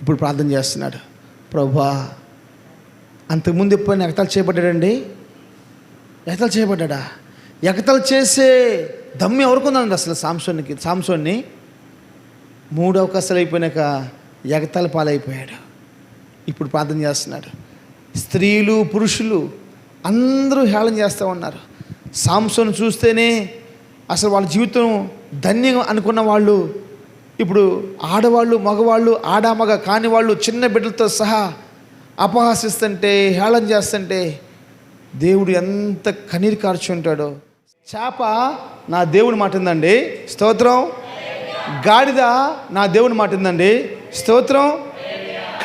ఇప్పుడు ప్రార్థన చేస్తున్నాడు. ప్రభువా, అంతకుముందు ఎప్పుడైనా ఎగతాళి చేయబడ్డాడండి? ఎగతాళి చేయబడ్డా? ఎగతాళి చేసే దమ్ము ఎవరుకుందండి అసలు సాంసోన్ని 3 అవకాశాలు అయిపోయినాక ఎగతాళి పాలైపోయాడు. ఇప్పుడు ప్రార్థన చేస్తున్నాడు. స్త్రీలు పురుషులు అందరూ హేళన చేస్తూ ఉన్నారు. సాంసోను చూస్తేనే అసలు వాళ్ళ జీవితం ధన్యం అనుకున్న వాళ్ళు ఇప్పుడు ఆడవాళ్ళు, మగవాళ్ళు, ఆడామగ కాని వాళ్ళు చిన్న బిడ్డలతో సహా అపహాసిస్తుంటే, హేళన చేస్తుంటే దేవుడు ఎంత కన్నీరు కార్చి ఉంటాడో. చేప నా దేవుని మాట ఉందండి, స్తోత్రం. గాడిద నా దేవుని మాట ఉందండి, స్తోత్రం.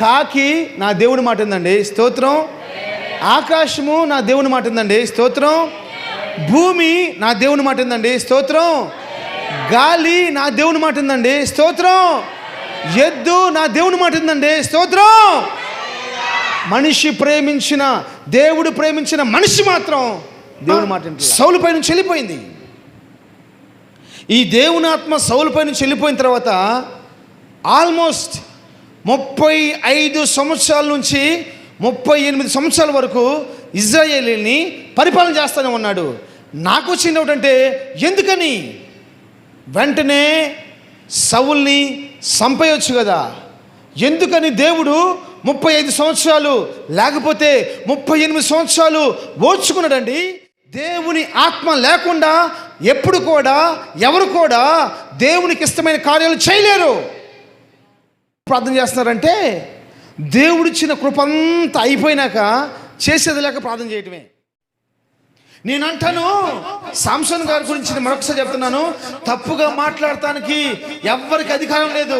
కాకి నా దేవుని మాట ఉందండి, స్తోత్రం. ఆకాశము నా దేవుని మాట ఉందండి, స్తోత్రం. భూమి నా దేవుని మాట ఉందండి, స్తోత్రం. గాలి నా దేవుని మాట ఉందండి, స్తోత్రం. ఎద్దు నా దేవుని మాట ఉందండి, స్తోత్రం. మనిషి ప్రేమించిన దేవుడు ప్రేమించిన మనిషి మాత్రం దేవుని మాట సౌలు పై నుంచి వెళ్ళిపోయింది. ఈ దేవుని ఆత్మ సౌలు పై నుంచి వెళ్ళిపోయిన తర్వాత ఆల్మోస్ట్ 35 సంవత్సరాల నుంచి 38 సంవత్సరాల వరకు ఇజ్రాయేలీని పరిపాలన చేస్తూనే ఉన్నాడు. నాకు వచ్చింది ఏమిటంటే, ఎందుకని వెంటనే సౌల్ని చంపేయొచ్చు కదా, ఎందుకని దేవుడు 35 సంవత్సరాలు లేకపోతే 38 సంవత్సరాలు ఓర్చుకున్నాడండి? దేవుని ఆత్మ లేకుండా ఎప్పుడు కూడా ఎవరు కూడా దేవునికి ఇష్టమైన కార్యాలు చేయలేరు. ప్రార్థన చేస్తున్నారంటే దేవుడిచ్చిన కృపంతా అయిపోయినాక చేసేది లేక ప్రార్థన చేయటమే. నేను అంటాను, సాంసోన్ గారి గురించి మరొకసారి చెప్తున్నాను, తప్పుగా మాట్లాడటానికి ఎవ్వరికి అధికారం లేదు.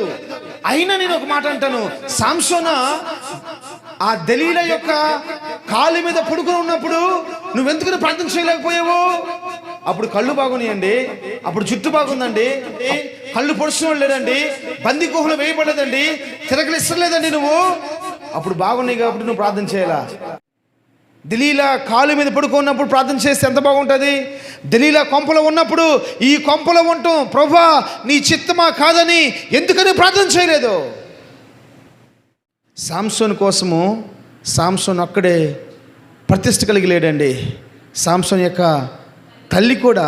అయినా నేను ఒక మాట అంటాను, సాంసోన ఆ దలీలా యొక్క కాలు మీద పడుకుని ఉన్నప్పుడు నువ్వెందుకు ప్రార్థన చేయలేకపోయావు? అప్పుడు కళ్ళు బాగున్నాయండి, అప్పుడు జుట్టు బాగుందండి, కళ్ళు పొడుచుకోవడం లేదండి, బందీ గుహలో వేయబడలేదండి, తిరగలు ఇష్టం లేదండి, నువ్వు అప్పుడు బాగున్నాయి కాబట్టి నువ్వు ప్రార్థన చేయాలా? దలీలా కాలు మీద పడుకున్నప్పుడు ప్రార్థన చేస్తే ఎంత బాగుంటుంది? దలీలా కొంపలో ఉన్నప్పుడు ఈ కొంపలో ఉంటాం, ప్రభువా నీ చిత్తమా కాదని ఎందుకని ప్రార్థన చేయలేదు? సాంసోన్ కోసము సాంసోన్ అక్కడే ప్రతిష్ట కలిగి లేడండి. సాంసోన్ యొక్క తల్లి కూడా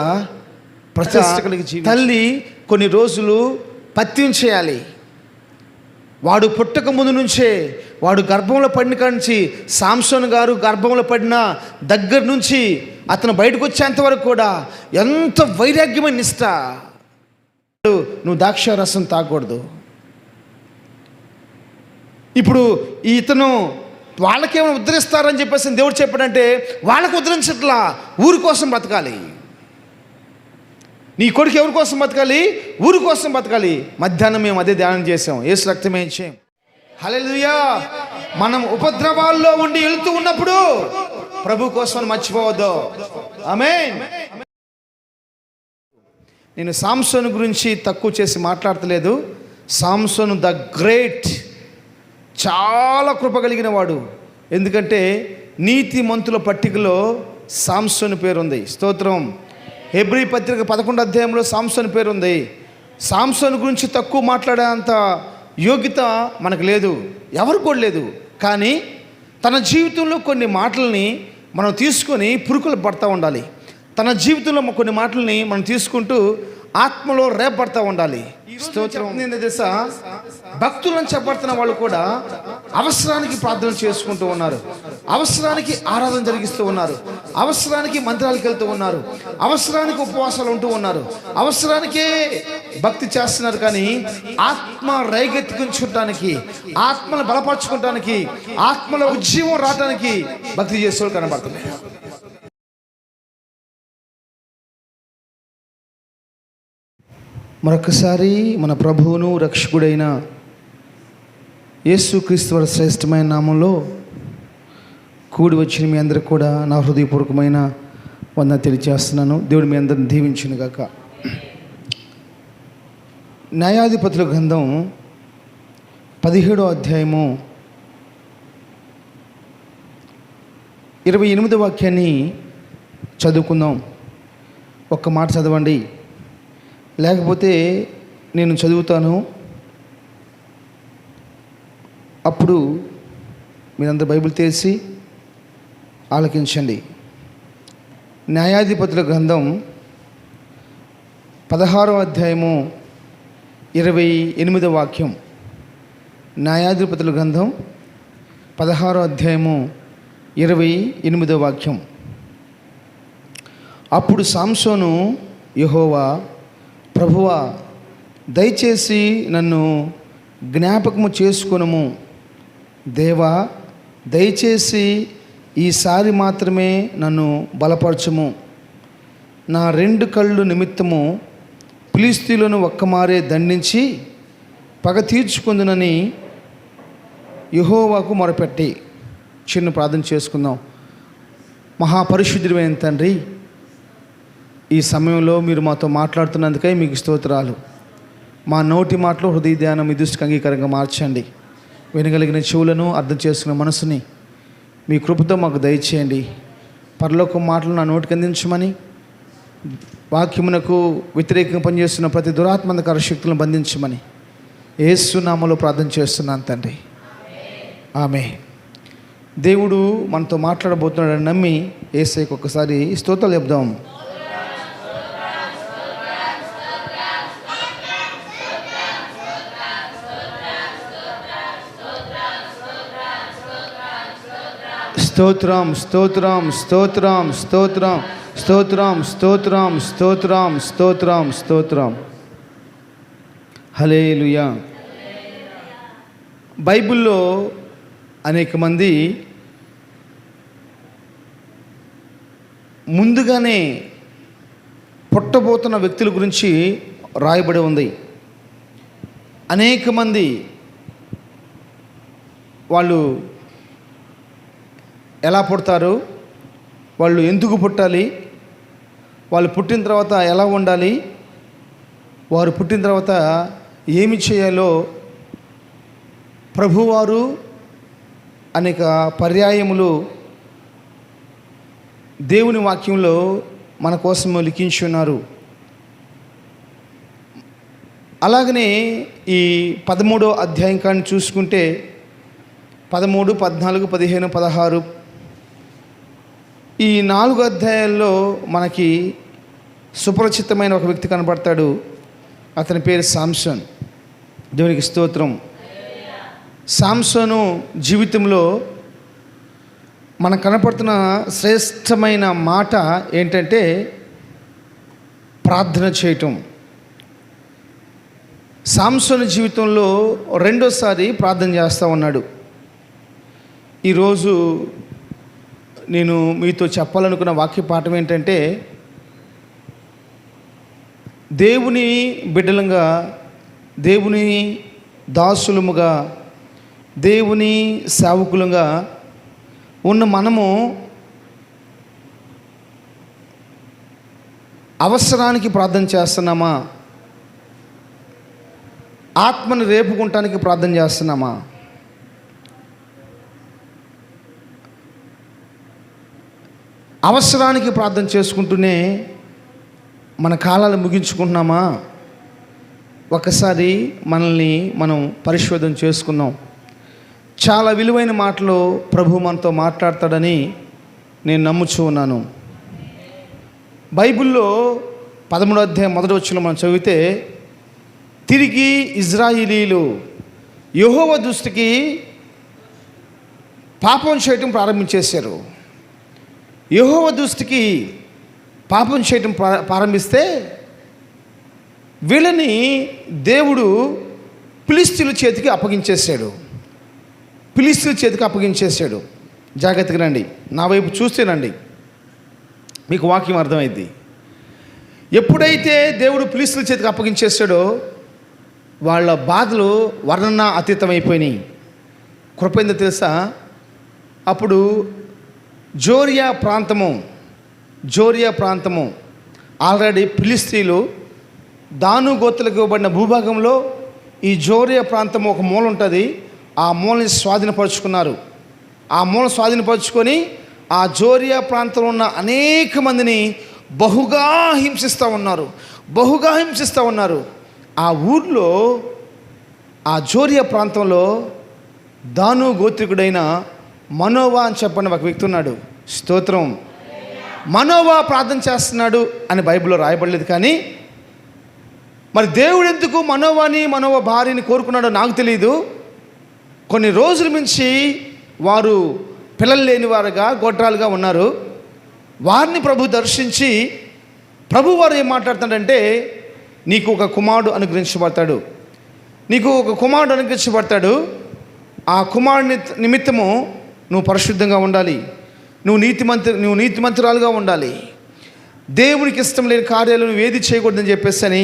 ప్రతిష్ట కలిగి, తల్లి కొన్ని రోజులు పత్యం చేయాలి. వాడు పుట్టక ముందు నుంచే, వాడు గర్భంలో పడిన కాడి నుంచి, సాంసోన్ గారు గర్భంలో పడిన దగ్గర నుంచి అతను బయటకు వచ్చేంత వరకు కూడా ఎంత వైరాగ్యమైన నిష్ట. నువ్వు ద్రాక్ష రసం తాగకూడదు. ఇప్పుడు ఇతను వాళ్ళకేమైనా ఉద్ధరిస్తారని చెప్పేసి దేవుడు చెప్పాడంటే వాళ్ళకు ఉద్ధరించట్లా, ఊరి కోసం బతకాలి. నీ కొడుకు ఎవరి కోసం బతకాలి? ఊరి కోసం బతకాలి. మధ్యాహ్నం మేము అదే ధ్యానం చేసాం, యేసు రక్తమే ఇచ్చాం. హల్లెలూయా. మనం ఉపద్రవాల్లో ఉండి వెళుతూ ఉన్నప్పుడు ప్రభు కోసం మర్చిపోవద్దు. ఆమేన్. నేను సాంసోను గురించి తక్కువ చేసి మాట్లాడతలేదు. సాంసోను ద గ్రేట్, చాలా కృప కలిగిన వాడు. ఎందుకంటే నీతి మంతుల పట్టికలో సాంసోను పేరుంది, స్తోత్రం. హెబ్రీ పత్రిక 11వ అధ్యాయంలో సాంసోను పేరుంది. సాంసోను గురించి తక్కువ మాట్లాడేంత యోగ్యత మనకు లేదు, ఎవరు కూడా లేదు. కానీ తన జీవితంలో కొన్ని మాటల్ని మనం తీసుకొని పురుకులు పడతా ఉండాలి. తన జీవితంలో కొన్ని మాటల్ని మనం తీసుకుంటూ ఆత్మలో రేపడతా ఉండాలి. స్తోత్రం. దశ భక్తులను చెప్పబడుతున్న వాళ్ళు కూడా అవసరానికి ప్రార్థన చేసుకుంటూ ఉన్నారు, అవసరానికి ఆరాధన జరిగిస్తూ ఉన్నారు, అవసరానికి మందిరాలకు వెళ్తూ ఉన్నారు, అవసరానికి ఉపవాసాలు ఉంటూ ఉన్నారు, అవసరానికే భక్తి చేస్తున్నారు. కానీ ఆత్మ రైగెత్తుకుంటానికి, ఆత్మను బలపరచుకోవటానికి, ఆత్మలో ఉజ్జీవం రావటానికి భక్తి చేసేవాళ్ళు కనబడుతున్నాయి. మరొకసారి మన ప్రభువును రక్షకుడైన యేసుక్రీస్తు వారి శ్రేష్టమైన నామంలో కూడి వచ్చిన మీ అందరికి కూడా నా హృదయపూర్వకమైన వందనాలు తెలియజేస్తున్నాను. దేవుడు మీ అందరిని దీవించును గాక. న్యాయాధిపతుల గ్రంథం 17వ అధ్యాయము 28వ వాక్యాన్ని చదువుకుందాం. ఒక్క మాట చదవండి, లేకపోతే నేను చదువుతాను. అప్పుడు మీరందరూ బైబిల్ తెరిచి ఆలకించండి. న్యాయాధిపతుల గ్రంథం 16వ అధ్యాయము 28వ వాక్యం. న్యాయాధిపతుల గ్రంథం 16వ అధ్యాయము 28వ వాక్యం. అప్పుడు సంసోను, యెహోవా, ప్రభువా, దయచేసి నన్ను జ్ఞాపకము చేసుకొనుము. దేవా, దయచేసి ఈసారి మాత్రమే నన్ను బలపరచుము. నా 2 కళ్ళు నిమిత్తము ఫిలిష్తీయులను ఒక్కమారే దండించి పగ తీర్చుకుందునని యెహోవాకు మొరపెట్టి. చిన్న ప్రార్థన చేసుకుందాం. మహాపరిశుద్ధుడైన తండ్రి, ఈ సమయంలో మీరు మాతో మాట్లాడుతున్నందుకై మీకు స్తోత్రాలు. మా నోటి మాటలు, హృదయ ధ్యానం మీ దృష్టికి అంగీకారంగా మార్చండి. వినగలిగిన చెవులను, అర్థం చేసుకున్న మనసుని మీ కృపతో మాకు దయచేయండి. పరలోక మాటలు నా నోటికి అందించమని, వాక్యమునకు వ్యతిరేకంగా పనిచేస్తున్న ప్రతి దురాత్మకర శక్తులను బంధించమని యేసు నామములో ప్రార్థన చేస్తున్నాను తండ్రి, ఆమేన్. దేవుడు మనతో మాట్లాడబోతున్నాడని నమ్మి యేసయ్యకు ఒక్కసారి స్తోత్రాలు చెప్దాం. స్తోత్రం, స్తోత్రం, స్తోత్రం, స్తోత్రం, స్తోత్రం, స్తోత్రం, స్తోత్రం, స్తోత్రం, స్తోత్రం. హల్లెలూయా. బైబిల్లో అనేక మంది ముందుగానే పుట్టబోతున్న వ్యక్తుల గురించి రాయబడి ఉంది. అనేక మంది వాళ్ళు ఎలా పుడతారు, వాళ్ళు ఎందుకు పుట్టాలి, వాళ్ళు పుట్టిన తర్వాత ఎలా ఉండాలి, వారు పుట్టిన తర్వాత ఏమి చేయాలో ప్రభువారు అనేక పర్యాయములు దేవుని వాక్యంలో మన కోసం లిఖించి ఉన్నారు. అలాగనే ఈ 13వ అధ్యాయం కానీ చూసుకుంటే 13, 14, 15, 16 ఈ 4 అధ్యాయాల్లో మనకి సుపరిచితమైన ఒక వ్యక్తి కనబడతాడు. అతని పేరు సాంసన్. దేవునికి స్తోత్రం. సాంసను జీవితంలో మనకు కనపడుతున్న శ్రేష్టమైన మాట ఏంటంటే ప్రార్థన చేయటం. సాంసను జీవితంలో రెండోసారి ప్రార్థన చేస్తూ ఉన్నాడు. ఈరోజు నేను మీతో చెప్పాలనుకున్న వాక్య పాఠం ఏంటంటే, దేవుని బిడ్డలంగా, దేవుని దాసులముగా, దేవుని సేవకులుగా ఉన్న మనము అవసరానికి ప్రార్థన చేస్తున్నామా? ఆత్మను రేపుకుంటానికి ప్రార్థన చేస్తున్నామా? అవసరానికి ప్రార్థన చేసుకుంటూనే మన కాలాలు ముగించుకుంటున్నామా? ఒకసారి మనల్ని మనం పరిశోధన చేసుకుందాం. చాలా విలువైన మాటలు ప్రభు మనతో మాట్లాడతాడని నేను నమ్ముచూ ఉన్నాను. బైబిల్లో 13వ అధ్యాయం 1వ వచనంలో మనం చదివితే, తిరిగి ఇజ్రాయేలీలు యెహోవా దృష్టికి పాపం చేయటం ప్రారంభించేశారు. యెహోవా దృష్టికి పాపం చేయటం ప్రారంభిస్తే వీళ్ళని దేవుడు ఫిలిష్తీయుల చేతికి అప్పగించేశాడు. జాగ్రత్తగా రండి, నా వైపు చూస్తేనండి మీకు వాక్యం అర్థమైంది. ఎప్పుడైతే దేవుడు ఫిలిష్తీయుల చేతికి అప్పగించేశాడో వాళ్ళ బాధలు వర్ణన అతీతమైపోయినాయి. కృప ఏందో తెలుసా? అప్పుడు జోరియా ప్రాంతము ఆల్రెడీ ఫిలిష్తీయులు దాను గోత్రులకు ఇవ్వబడిన భూభాగంలో ఈ జోరియా ప్రాంతం ఒక మూల ఉంటుంది. ఆ మూలని స్వాధీనపరుచుకున్నారు. ఆ మూల స్వాధీనపరుచుకొని ఆ జోరియా ప్రాంతంలో ఉన్న అనేక మందిని బహుగా హింసిస్తూ ఉన్నారు. ఆ ఊర్లో, ఆ జోరియా ప్రాంతంలో దాను గోత్రికుడైన మనోవా అని చెప్పని ఒక వ్యక్తి ఉన్నాడు. స్తోత్రం. మనోవా ప్రార్థన చేస్తున్నాడు అని బైబిల్లో రాయబడలేదు. కానీ మరి దేవుడు ఎందుకు మనోవా భార్యని కోరుకున్నాడో నాకు తెలియదు. కొన్ని రోజుల నుంచి వారు పిల్లలు లేని వారుగా గొడ్రాలుగా ఉన్నారు. వారిని ప్రభు దర్శించి ప్రభు వారు ఏం మాట్లాడుతాడంటే, నీకు ఒక కుమారుడు అనుగ్రహించబడతాడు, నీకు ఒక కుమారుడు అనుగ్రహించబడతాడు. ఆ కుమారుని నిమిత్తము నువ్వు పరిశుద్ధంగా ఉండాలి, నువ్వు నీతిమంతురాలుగా ఉండాలి, దేవునికి ఇష్టం లేని కార్యాలు నువ్వు ఏది చేయకూడదని చెప్పేసి అని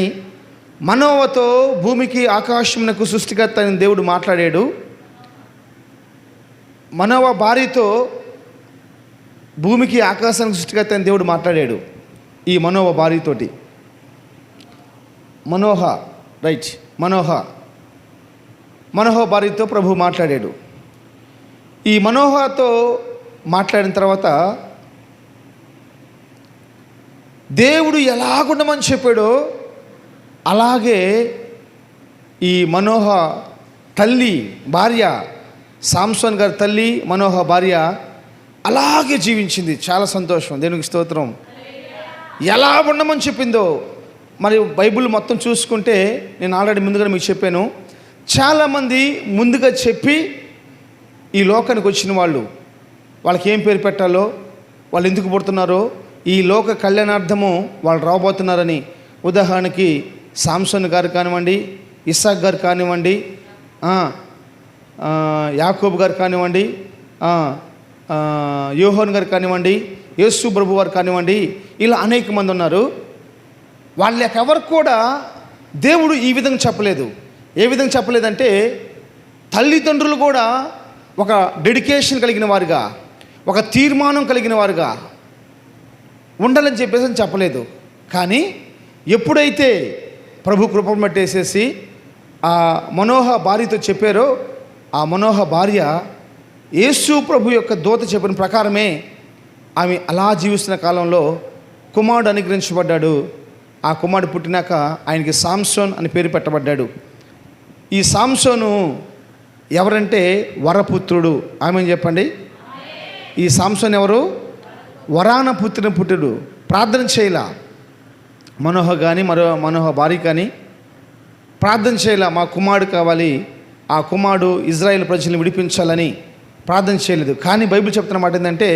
మనోవతో భూమికి ఆకాశమునకు సృష్టికర్త అయిన దేవుడు మాట్లాడాడు. మనోవ భార్యతో భూమికి ఆకాశానికి సృష్టికర్త అయిన దేవుడు మాట్లాడాడు. ఈ మనోవ భార్యతోటి మనోహ భార్యతో ప్రభు మాట్లాడాడు. ఈ మనోహతో మాట్లాడిన తర్వాత దేవుడు ఎలాగుండమని చెప్పాడో అలాగే ఈ మనోహ తల్లి భార్య, సాంసోన్ గారి తల్లి మనోహ భార్య అలాగే జీవించింది. చాలా సంతోషం, దేవునికి స్తోత్రం. ఎలా ఉండమని చెప్పిందో మరి బైబిల్ మొత్తం చూసుకుంటే, నేను ఆల్రెడీ ముందుగా మీకు చెప్పాను, చాలామంది ముందుగా చెప్పి ఈ లోకానికి వచ్చిన వాళ్ళకి ఏం పేరు పెట్టాలో, వాళ్ళు ఎందుకు పుడుతున్నారో, ఈ లోక కళ్యాణార్థము వాళ్ళు రాబోతున్నారని. ఉదాహరణకి సాంసోన్ గారు కానివ్వండి, ఇస్సాక్ గారు కానివ్వండి, యాకోబు గారు కానివ్వండి, యోహాను గారు కానివ్వండి, యేసు ప్రభు వారు కానివ్వండి, ఇలా అనేక మంది ఉన్నారు. వాళ్ళకెవరు కూడా దేవుడు ఈ విధంగా చెప్పలేదు. ఏ విధంగా చెప్పలేదంటే, తల్లిదండ్రులు కూడా ఒక డెడికేషన్ కలిగిన వారుగా, ఒక తీర్మానం కలిగిన వారుగా ఉండాలని చెప్పేసి చెప్పలేదు. కానీ ఎప్పుడైతే ప్రభు కృపను బట్టేసేసి ఆ మనోహ భార్యతో చెప్పారో, ఆ మనోహ భార్య యేసు ప్రభు యొక్క దూత చెప్పిన ప్రకారమే ఆమె అలా జీవిస్తున్న కాలంలో కుమారుడు అనుగ్రహించబడ్డాడు. ఆ కుమారుడు పుట్టినాక ఆయనకి సాంసోన్ అని పేరు పెట్టబడ్డాడు. ఈ సాంసోను ఎవరంటే వరపుత్రుడు. ఆమెను చెప్పండి. ఈ సాంసోన్ ఎవరు? వరాన పుట్టిన ప్రార్థన చేయలా మనోహ కానీ మనోహ భార్య కానీ ప్రార్థన చేయలా, మా కుమారుడు కావాలి, ఆ కుమారుడు ఇజ్రాయేల్ ప్రజల్ని విడిపించాలని ప్రార్థన చేయలేదు. కానీ బైబిల్ చెప్తున్న మాట ఏంటంటే,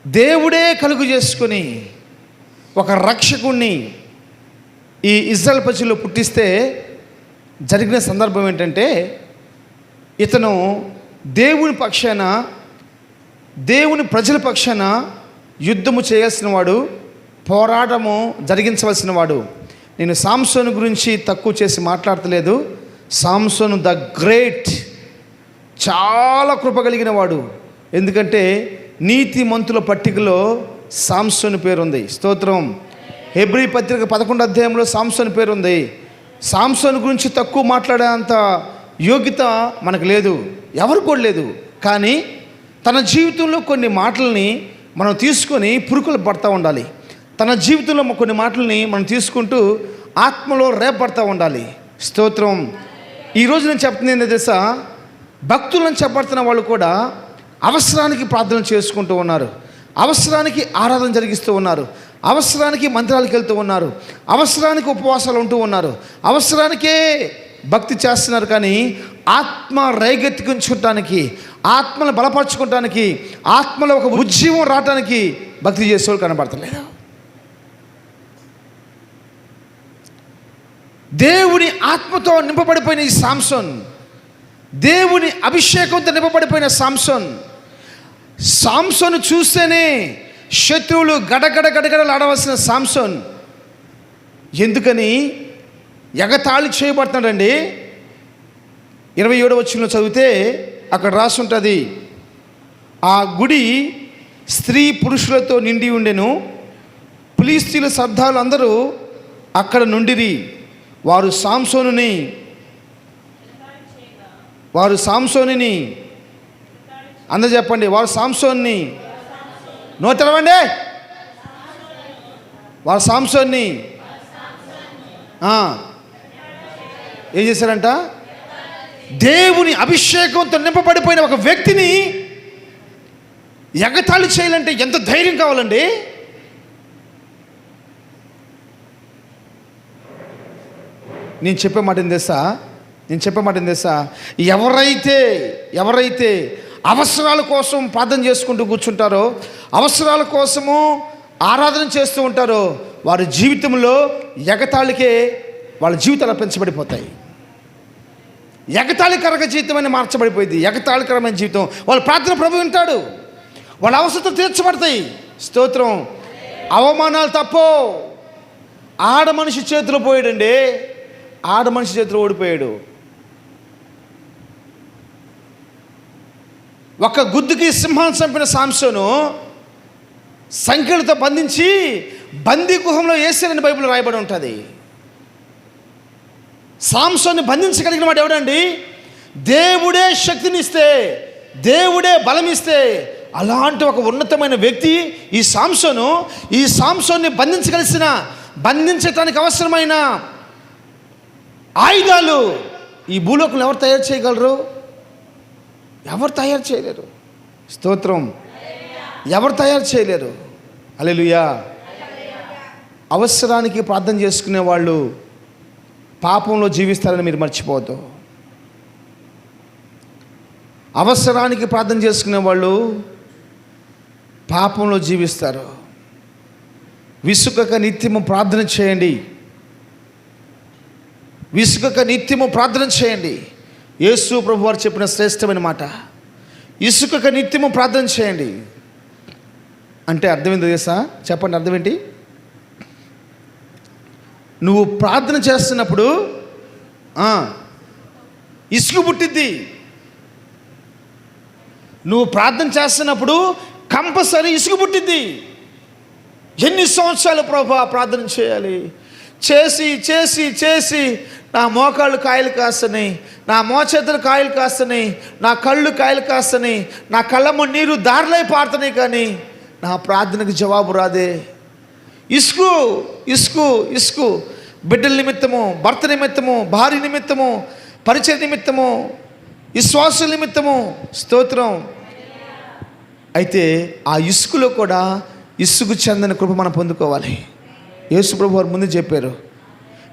దేవుడే కలుగు చేసుకుని ఒక రక్షకుణ్ణి ఈ ఇజ్రాయేల్ ప్రజల్లో పుట్టిస్తే జరిగిన సందర్భం ఏంటంటే, ఇతను దేవుని పక్షాన, దేవుని ప్రజల పక్షాన యుద్ధము చేయాల్సిన వాడు, పోరాటము జరిగించవలసిన వాడు. నేను సాంసోను గురించి తక్కువ చేసి మాట్లాడతలేదు. సాంసోను ద గ్రేట్, చాలా కృప కలిగిన వాడు. ఎందుకంటే నీతిమంతుల పట్టికలో సాంసోను పేరుంది. స్తోత్రం. హెబ్రీ పత్రిక 11వ అధ్యాయంలో సాంసోను పేరుంది. సాంసోను గురించి తక్కువ మాట్లాడేంత యోగ్యత మనకు లేదు, ఎవరు కూడా లేదు. కానీ తన జీవితంలో కొన్ని మాటల్ని మనం తీసుకొని పురుకులు పడతా ఉండాలి. తన జీవితంలో కొన్ని మాటల్ని మనం తీసుకుంటూ ఆత్మలో రేపడతా ఉండాలి. స్తోత్రం. ఈరోజు నేను చెప్తుంది ఏంటో తెలుసా, భక్తులను చెప్పడుతున్న వాళ్ళు కూడా అవసరానికి ప్రార్థన చేసుకుంటూ ఉన్నారు, అవసరానికి ఆరాధన జరిగిస్తూ ఉన్నారు, అవసరానికి మందిరాలకు వెళ్తూ ఉన్నారు, అవసరానికి ఉపవాసాలు ఉంటూ ఉన్నారు, అవసరానికే భక్తి చేస్తున్నారు. కానీ ఆత్మ రేగెత్తించుకోవటానికి, ఆత్మను బలపరచుకోవటానికి, ఆత్మలో ఒక ఉజ్జీవం రావటానికి భక్తి చేసేవాళ్ళు కనబడతలేదు. దేవుని ఆత్మతో నింపబడిపోయిన ఈ సాంసోన్, దేవుని అభిషేకంతో నింపబడిపోయిన సాంసోను చూస్తేనే శత్రువులు గడగడలాడవలసిన సాంసోన్ ఎందుకని ఎగతాళి చేయబడుతున్నాడండి. 27వ వచనంలో చదివితే అక్కడ రాసి ఉంటుంది, ఆ గుడి స్త్రీ పురుషులతో నిండి ఉండెను, ఫిలిష్తీయుల సర్దాలు అందరూ అక్కడ నుండిరి. వారు సాంసోనుని అందరూ చెప్పండి, వారు సాంసోన్ని నోతెలవండి, వారు సాంసోన్ని ఏం చేశారంట? దేవుని అభిషేకంతో నింపబడిపోయిన ఒక వ్యక్తిని ఎగతాళి చేయాలంటే ఎంత ధైర్యం కావాలండి? నేను చెప్పే మాట ఏం తెలుసా? ఎవరైతే అవసరాల కోసం ప్రార్థన చేసుకుంటూ కూర్చుంటారో, అవసరాల కోసము ఆరాధన చేస్తూ ఉంటారో, వారి జీవితంలో ఎగతాళికే వాళ్ళ జీవితాలు పెంచబడిపోతాయి. ఎగతాళికరమైన జీవితమైన మార్చబడిపోయింది. ఎగతాళికరమైన జీవితం. వాళ్ళ ప్రార్థన ప్రభు వింటాడు. వాళ్ళ అవసరం తీర్చబడతాయి. స్తోత్రం. అవమానాలు తప్పో. ఆడ మనిషి చేతిలో పోయాడండి. ఆడ మనిషి చేతిలో ఓడిపోయాడు. ఒక గుద్దుకి సింహాన్ని చంపిన సాంసోను సంఖ్యలతో బంధించి బందీ గుహంలో వేసారని బైబిల్ రాయబడి ఉంటుంది. సాంసోన్ని బంధించగలిగిన వాడు ఎవడండి? దేవుడే శక్తినిస్తే, దేవుడే బలమిస్తే, అలాంటి ఒక ఉన్నతమైన వ్యక్తి ఈ సాంసోన్ని బంధించడానికి అవసరమైన ఆయుధాలు ఈ భూలోకంలో ఎవరు తయారు చేయగలరు? ఎవరు తయారు చేయలేరు. స్తోత్రం. ఎవరు తయారు చేయలేరు. హల్లెలూయా. అవసరానికి ప్రార్థన చేసుకునే వాళ్ళు పాపంలో జీవిస్తారని మీరు మర్చిపోవద్దు. అవసరానికి ప్రార్థన చేసుకునే వాళ్ళు పాపంలో జీవిస్తారు. విసుకక నిత్యము ప్రార్థన చేయండి. యేసు ప్రభు వారు చెప్పిన శ్రేష్టమైన మాట. ఇసుకక నిత్యము ప్రార్థన చేయండి అంటే అర్థం ఏంటో తెలుసా? చెప్పండి, అర్థం ఏంటి? నువ్వు ప్రార్థన చేస్తున్నప్పుడు ఇసుక పుట్టిద్ది. నువ్వు ప్రార్థన చేస్తున్నప్పుడు కంపల్సరీ ఇసుక పుట్టిద్ది. ఎన్ని సంవత్సరాలు ప్రభువా ప్రార్థన చేయాలి? చేసి నా మోకాళ్ళు కాయలు కాస్తున్నాయి, నా మోచేతులు కాయలు కాస్తున్నాయి, నా కళ్ళు కాయలు కాస్తున్నాయి, నా కళ్ళమ్మ నీరు దారిలై పారుతున్నాయి, కానీ నా ప్రార్థనకు జవాబు రాదే. ఇసుకు బిడ్డల నిమిత్తము, భర్త నిమిత్తము, భార్య నిమిత్తము, పరిచయ నిమిత్తము, విశ్వాసుల నిమిత్తము. స్తోత్రం. అయితే ఆ ఇసుకలో కూడా ఇసుకు చెందని కృప మనం పొందుకోవాలి. యేసు ప్రభు వారు ముందు చెప్పారు,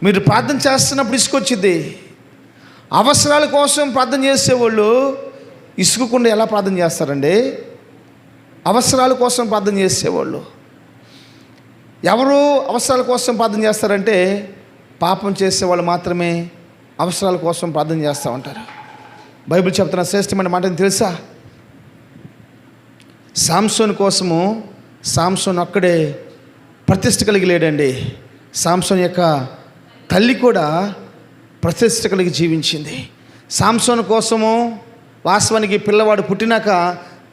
మీరు ప్రార్థన చేస్తున్నప్పుడు ఇసుక వచ్చింది. అవసరాల కోసం ప్రార్థన చేసేవాళ్ళు ఇసుకకుండా ఎలా ప్రార్థన చేస్తారండి? అవసరాల కోసం ప్రార్థన చేసేవాళ్ళు ఎవరు అవసరాల కోసం ప్రార్థన చేస్తారంటే పాపం చేసేవాళ్ళు మాత్రమే అవసరాల కోసం ప్రార్థన చేస్తూ ఉంటారు. బైబిల్ చెప్తున్న శ్రేష్టమైన మాటని తెలుసా? సాంసోన్ అక్కడే ప్రతిష్ట కలిగి లేడండి. సాంసోన్ యొక్క తల్లి కూడా ప్రతిష్ట కలిగి జీవించింది. సాంసోన్ కోసము వాస్తవానికి పిల్లవాడు పుట్టినాక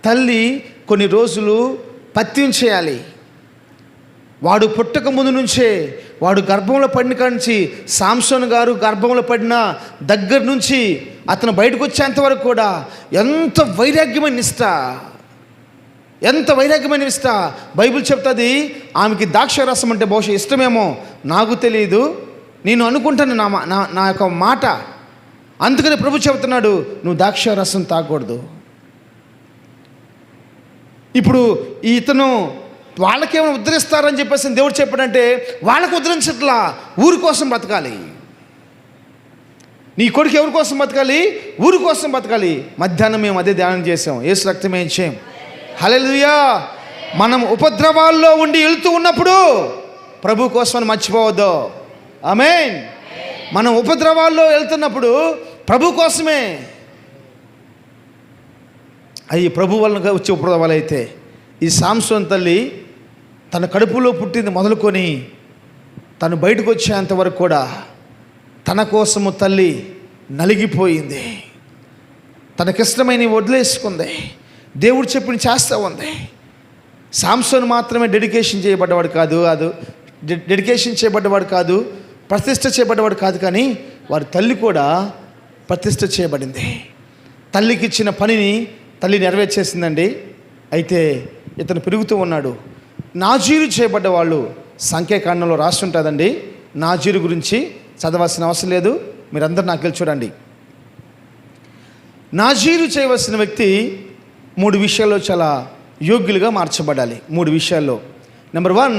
తల్లి కొన్ని రోజులు పత్యం చేయాలి. వాడు పుట్టక ముందు నుంచే, వాడు గర్భంలో పడిన కాడి నుంచి, సాంసోన్ గారు గర్భంలో పడిన దగ్గర నుంచి అతను బయటకు వచ్చేంత వరకు కూడా ఎంత వైరాగ్యమైన నిష్ట. బైబిల్ చెప్తుంది, ఆమెకి ద్రాక్షరసం అంటే బహుశా ఇష్టమేమో, నాకు తెలియదు, నేను అనుకుంటాను నా యొక్క మాట. అందుకని ప్రభు చెబుతున్నాడు, నువ్వు ద్రాక్షరసం తాగకూడదు. ఇప్పుడు ఇతను వాళ్ళకేమైనా ఉద్ధరిస్తారని చెప్పేసి దేవుడు చెప్పాడంటే వాళ్ళకు ఉద్ధరించట్లా, ఊరి కోసం బతకాలి. నీ కొడుకు ఎవరి కోసం బతకాలి? ఊరి కోసం బతకాలి. మధ్యాహ్నం మేము అదే ధ్యానం చేసాం. యేసు రక్తమే చేయం. హల్లెలూయా. మనం ఉపద్రవాల్లో ఉండి వెళ్తూ ఉన్నప్పుడు ప్రభు కోసం మర్చిపోవద్దు. ఆమేన్. మనం ఉపద్రవాల్లో వెళ్తున్నప్పుడు ప్రభు కోసమే. అవి ప్రభు వలన వచ్చే ఉపద్రవాలు అయితే, ఈ సాంసోన్ తల్లి తన కడుపులో పుట్టింది మొదలుకొని తను బయటకు వచ్చేంతవరకు కూడా తన కోసము తల్లి నలిగిపోయింది. తనకిష్టమైన వదిలేసుకుంది. దేవుడు చెప్పిన చేస్తూ ఉంది. సాంసోన్ మాత్రమే డెడికేషన్ చేయబడ్డవాడు కాదు, ప్రతిష్ఠ చేయబడ్డవాడు కాదు, కానీ వారి తల్లి కూడా ప్రతిష్ఠ చేయబడింది. తల్లికి ఇచ్చిన పనిని తల్లి నెరవేర్చేసిందండి. అయితే ఇతను పెరుగుతూ ఉన్నాడు. నాజీరు చేయబడ్డ వాళ్ళు సంఖ్యాకాండంలో రాసి ఉంటుందండి. నాజీరు గురించి చదవాల్సిన అవసరం లేదు, మీరందరూ నాకు చూడండి. నాజీరు చేయవలసిన వ్యక్తి 3 విషయాల్లో చాలా యోగ్యులుగా మార్చబడాలి. 3 విషయాల్లో. నెంబర్ 1,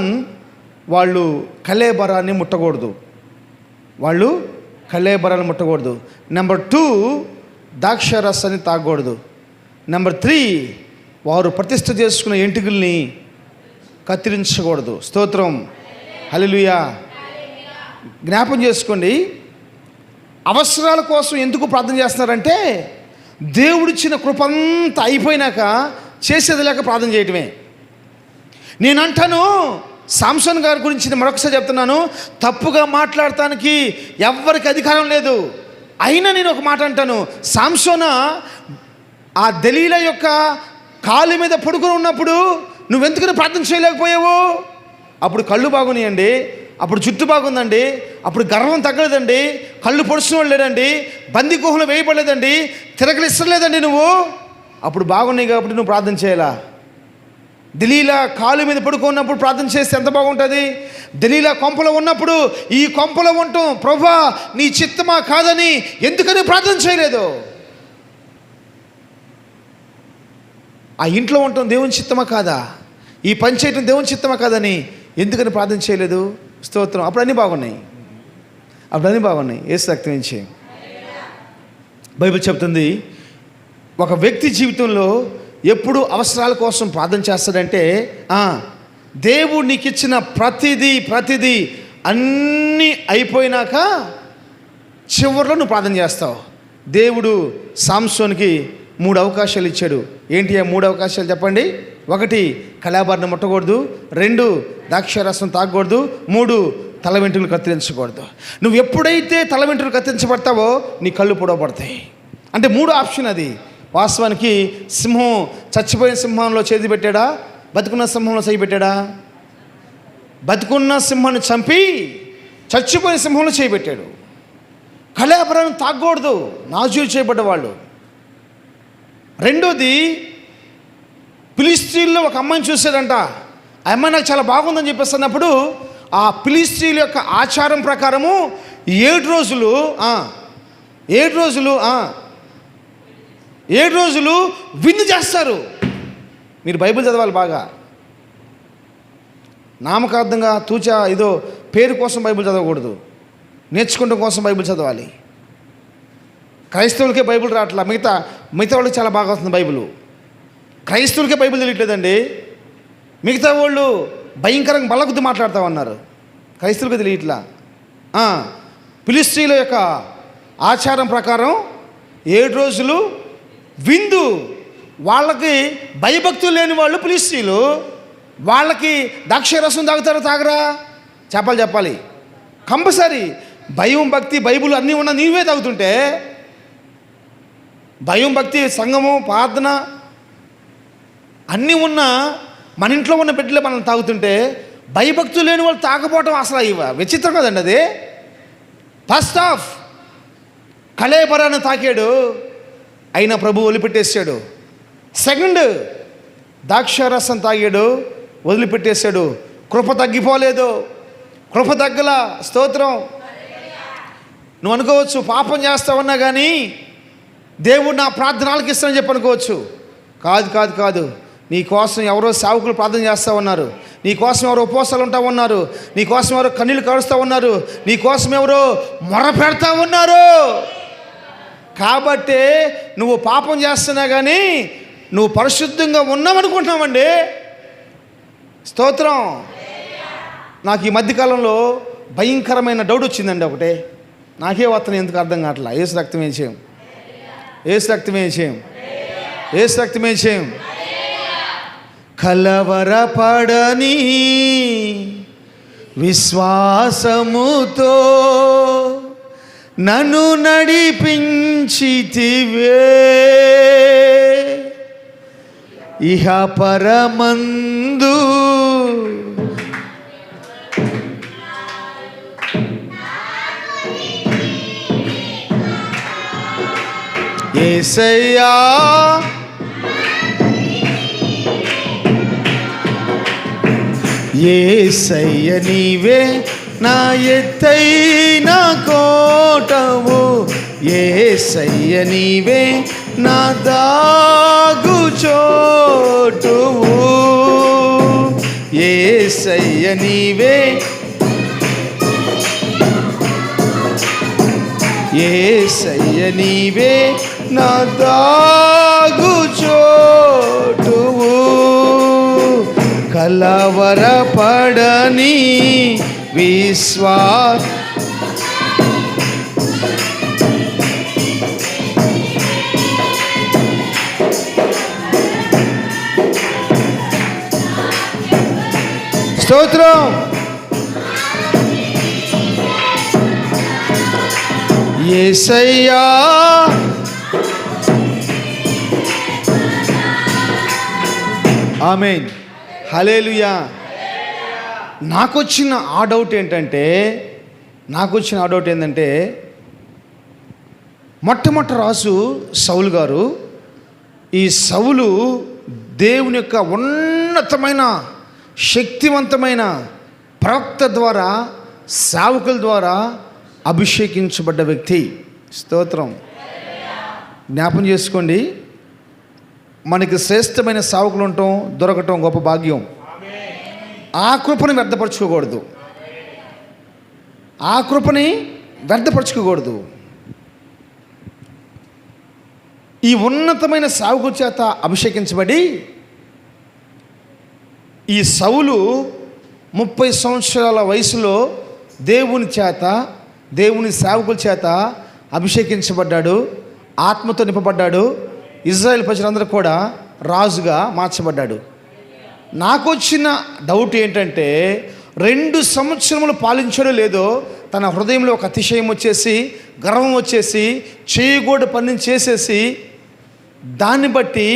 వాళ్ళు కళేబరాన్ని ముట్టకూడదు. నెంబర్ 2, ద్రాక్షారసాన్ని తాగకూడదు. నెంబర్ 3, వారు ప్రతిష్ఠ చేసుకున్న ఎంటికల్ని కత్తిరించకూడదు. స్తోత్రం, హల్లెలూయా. జ్ఞాపం చేసుకోండి, అవసరాల కోసం ఎందుకు ప్రార్థన చేస్తున్నారంటే దేవుడిచ్చిన కృపంతా అయిపోయినాక చేసేది లేక ప్రార్థన చేయటమే. నేనంటాను, సాంసన్ గారి గురించి మరొకసారి చెప్తున్నాను, తప్పుగా మాట్లాడటానికి ఎవ్వరికి అధికారం లేదు. అయినా నేను ఒక మాట అంటాను, సాంసోనా ఆ దలీలా యొక్క కాలు మీద పడుకుని ఉన్నప్పుడు నువ్వెందుకని ప్రార్థన చేయలేకపోయావు? అప్పుడు కళ్ళు బాగున్నాయండి, అప్పుడు జుట్టు బాగుందండి, అప్పుడు గర్వం తగ్గలేదండి, కళ్ళు పొడుచున్న వాళ్ళు లేదండి, బందీ గుహలో వేయబడలేదండి, తిరగలు ఇస్తలేదండి, నువ్వు అప్పుడు బాగున్నాయి కాబట్టి నువ్వు ప్రార్థన చేయాలా? దలీలా కాలు మీద పడుకున్నప్పుడు ప్రార్థన చేస్తే ఎంత బాగుంటుంది? దలీలా కొంపలో ఉన్నప్పుడు ఈ కొంపలో ఉంటాం, ప్రభువా నీ చిత్తమా కాదని ఎందుకని ప్రార్థన చేయలేదు? ఆ ఇంట్లో ఉంటాం దేవుని చిత్తమా కాదా, ఈ పని చేయటం దేవుని చిత్తమా కాదని ఎందుకని ప్రార్థన చేయలేదు? స్తోత్రం. అప్పుడు అన్నీ బాగున్నాయి. యేసు రక్తం నుంచి. బైబిల్ చెప్తుంది, ఒక వ్యక్తి జీవితంలో ఎప్పుడు అవసరాల కోసం ప్రార్థన చేస్తాడంటే, దేవుడు నీకు ఇచ్చిన ప్రతిదీ అన్నీ అయిపోయినాక చివరిలో నువ్వు ప్రార్థన చేస్తావు. దేవుడు సాంసోన్కి 3 అవకాశాలు ఇచ్చాడు. ఏంటి ఆ 3 అవకాశాలు చెప్పండి? 1, కళాభరణం ముట్టకూడదు. 2, ద్రాక్షారసం తాగకూడదు. 3, తల వెంట్రుకలు కత్తిరించకూడదు. నువ్వు ఎప్పుడైతే తల వెంట్రుకలు కత్తిరించబడతావో నీ కళ్ళు పొడవబడతాయి. అంటే 3 ఆప్షన్ అది. వాస్తవానికి సింహం చచ్చిపోయిన సింహంలో చేతి పెట్టాడా, బతుకున్న సింహంలో చేయి పెట్టాడా? బతుకున్న సింహాన్ని చంపి చచ్చిపోయిన సింహంలో చేయి పెట్టాడు. కళాభరణం తాగకూడదు, నాజూరు చేయబడ్డవాళ్ళు. 2ది, ఫిలిష్తీయుల్లో ఒక అమ్మాయిని చూశాడంట. ఆ అమ్మాయి నాకు చాలా బాగుందని చెప్పేస్తున్నప్పుడు ఆ ఫిలిష్తీయుల యొక్క ఆచారం ప్రకారము 7 రోజులు విందు చేస్తారు. మీరు బైబిల్ చదవాలి బాగా. నామకార్థంగా తూచా ఏదో పేరు కోసం బైబిల్ చదవకూడదు, నేర్చుకోవడం కోసం బైబిల్ చదవాలి. క్రైస్తవులకే బైబిల్ రావట్లా, మిగతా వాళ్ళకి చాలా బాగా వస్తుంది బైబిల్. క్రైస్తవులకే బైబిల్ తెలియట్లేదండి. మిగతా వాళ్ళు భయంకరంగా బల్లగుద్ది మాట్లాడుతూ ఉన్నారు, క్రైస్తవులకి తెలియట్లా. ఫిలిష్తీయుల యొక్క ఆచారం ప్రకారం 7 రోజులు విందు. వాళ్ళకి భయభక్తులు లేని వాళ్ళు ఫిలిష్తీయులు, వాళ్ళకి ద్రాక్షారసం తాగరా? చెప్పాలి కంపల్సరీ. భయం భక్తి బైబిల్ అన్నీ ఉన్నా నీవే తాగుతుంటే, భయం భక్తి సంఘము ప్రార్థన అన్నీ ఉన్నా మన ఇంట్లో ఉన్న బిడ్డలే మనం తాగుతుంటే భయభక్తులు లేని వాళ్ళు తాగపోవటం అసలు విచిత్రం కదండి అది. ఫస్ట్ ఆఫ్ కళేబరాన్ని తాకాడు, అయినా ప్రభు వదిలిపెట్టేశాడు. 2, ద్రాక్షారసం తాగాడు, వదిలిపెట్టేశాడు. కృప తగ్గిపోలేదు, కృప తగ్గల. స్తోత్రం. నువ్వు అనుకోవచ్చు పాపం చేస్తావన్నా కానీ దేవుడు నా ప్రార్థన ఆలకిస్తానని చెప్పి అనుకోవచ్చు. కాదు. నీ కోసం ఎవరో సేవకులు ప్రార్థన చేస్తూ ఉన్నారు, నీ కోసం ఎవరో ఉపవాసాలు ఉంటా ఉన్నారు, నీ కోసం ఎవరో కన్నీళ్ళు కారుస్తూ ఉన్నారు, నీ కోసం ఎవరో మొర పెడతా ఉన్నారు. కాబట్టే నువ్వు పాపం చేస్తున్నా కానీ నువ్వు పరిశుద్ధంగా ఉన్నావనుకుంటున్నావండి. స్తోత్రం. నాకు ఈ మధ్యకాలంలో భయంకరమైన డౌట్ వచ్చిందండి. ఒకటే నాకే వస్తాను, ఎందుకు అర్థం కావట్లా. ఏసు రక్తమే చేయం. కలవరపడని విశ్వాసముతో నన్ను నడిపించితివే, ఇహ పరమందు యేసయ్యా యేసయ్య నీవే నా ఎత్తైన కోటవు, యేసయ్య నీవే నా దాగు చోటువు, యేసయ్య నీవే, యేసయ్య నీవే నా దాగు చోటువు, కలవరపడని విశ్వాస స్తోత్రం. యేసయ్యా ఆమేన్, హల్లెలూయా. నాకొచ్చిన ఆ డౌట్ ఏంటంటే మొట్టమొదటి రాజు సౌలు గారు, ఈ సౌలు దేవుని యొక్క ఉన్నతమైన శక్తివంతమైన ప్రవక్త ద్వారా, సేవకుల ద్వారా అభిషేకించబడ్డ వ్యక్తి. స్తోత్రం. జ్ఞాపం చేసుకోండి, మనకి శ్రేష్టమైన సేవకులు ఉండటం దొరకటం గొప్ప భాగ్యం. ఆ కృపని వ్యర్థపరచుకోకూడదు. ఈ ఉన్నతమైన సేవకుల చేత అభిషేకించబడి ఈ సౌలు 30 సంవత్సరాల వయసులో దేవుని సేవకుల చేత అభిషేకించబడ్డాడు, ఆత్మతో నింపబడ్డాడు. ఇజ్రాయెల్ ప్రజలందరూ కూడా రాజుగా మార్చబడ్డాడు. నాకు వచ్చిన డౌట్ ఏంటంటే 2 సంవత్సరములు పాలించడో లేదో తన హృదయంలో ఒక అతిశయం వచ్చేసి, గర్వం వచ్చేసి, చేయకూడని పనిని చేసేసి, దాన్ని బట్టి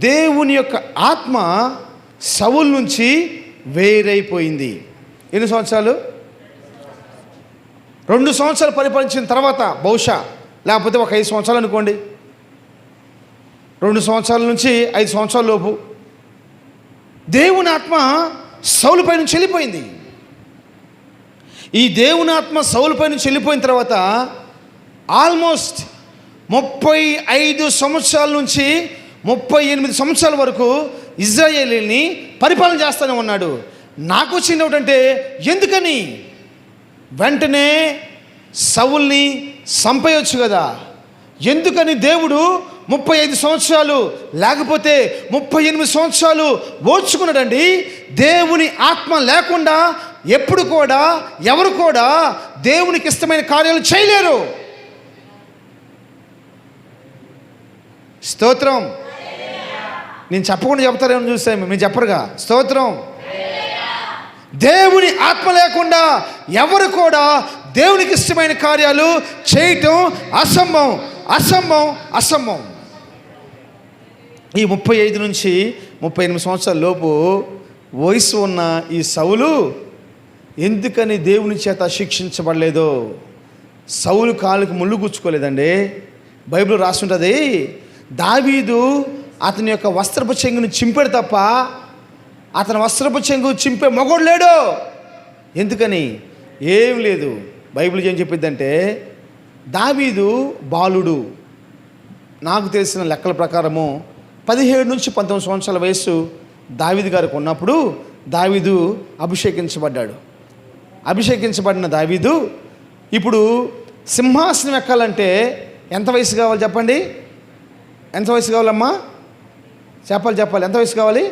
దేవుని యొక్క ఆత్మ సౌలు నుంచి వేరైపోయింది. ఎన్ని సంవత్సరాలు? 2 సంవత్సరాలు పరిపాలించిన తర్వాత, బహుశా లేకపోతే ఒక 5 సంవత్సరాలు అనుకోండి, 2 సంవత్సరాల నుంచి 5 సంవత్సరాల లోపు దేవుని ఆత్మ సౌలుపై నుంచి వెళ్ళిపోయింది. ఈ దేవుని ఆత్మ సౌలుపై నుంచి వెళ్ళిపోయిన తర్వాత ఆల్మోస్ట్ 35 సంవత్సరాల నుంచి 38 సంవత్సరాల వరకు ఇజ్రాయేలీని పరిపాలన చేస్తూనే ఉన్నాడు. నాకు వచ్చింది ఏమిటంటే, ఎందుకని వెంటనే సౌల్ని చంపేయొచ్చు కదా, ఎందుకని దేవుడు 35 సంవత్సరాలు లేకపోతే 38 సంవత్సరాలు ఓర్చుకున్నాడండి? దేవుని ఆత్మ లేకుండా ఎప్పుడు కూడా ఎవరు కూడా దేవునికి ఇష్టమైన కార్యాలు చేయలేరు. స్తోత్రం. నేను చెప్పకుండా చెప్తారేమో చూస్తాను, మీరు చెప్పరుగా. స్తోత్రం. దేవుని ఆత్మ లేకుండా ఎవరు కూడా దేవునికి ఇష్టమైన కార్యాలు చేయటం అసంభవం. ఈ 35 నుంచి 38 సంవత్సరాల లోపు వయసు ఉన్న ఈ సౌలు ఎందుకని దేవుని చేత శిక్షించబడలేదో? సౌలు కాలుకి ముళ్ళు గుచ్చుకోలేదండి. బైబిల్ రాస్తుంటుంది, దావీదు అతని యొక్క వస్త్రపు చెంగుని చింపాడు తప్ప అతని వస్త్రపు చెంగు చింపే మగోడు లేడు. ఎందుకని? ఏం లేదు. బైబిల్ ఏం చెప్పిద్దంటే, దావీదు బాలుడు. నాకు తెలిసిన లెక్కల ప్రకారము 17 నుంచి 19 సంవత్సరాల వయస్సు దావీదు గారికి ఉన్నప్పుడు దావీదు అభిషేకించబడిన దావీదు ఇప్పుడు సింహాసనం ఎక్కాలంటే ఎంత వయసు కావాలి చెప్పండి? ఎంత వయసు కావాలమ్మా? చెప్పాలి. ఎంత వయసు కావాలి?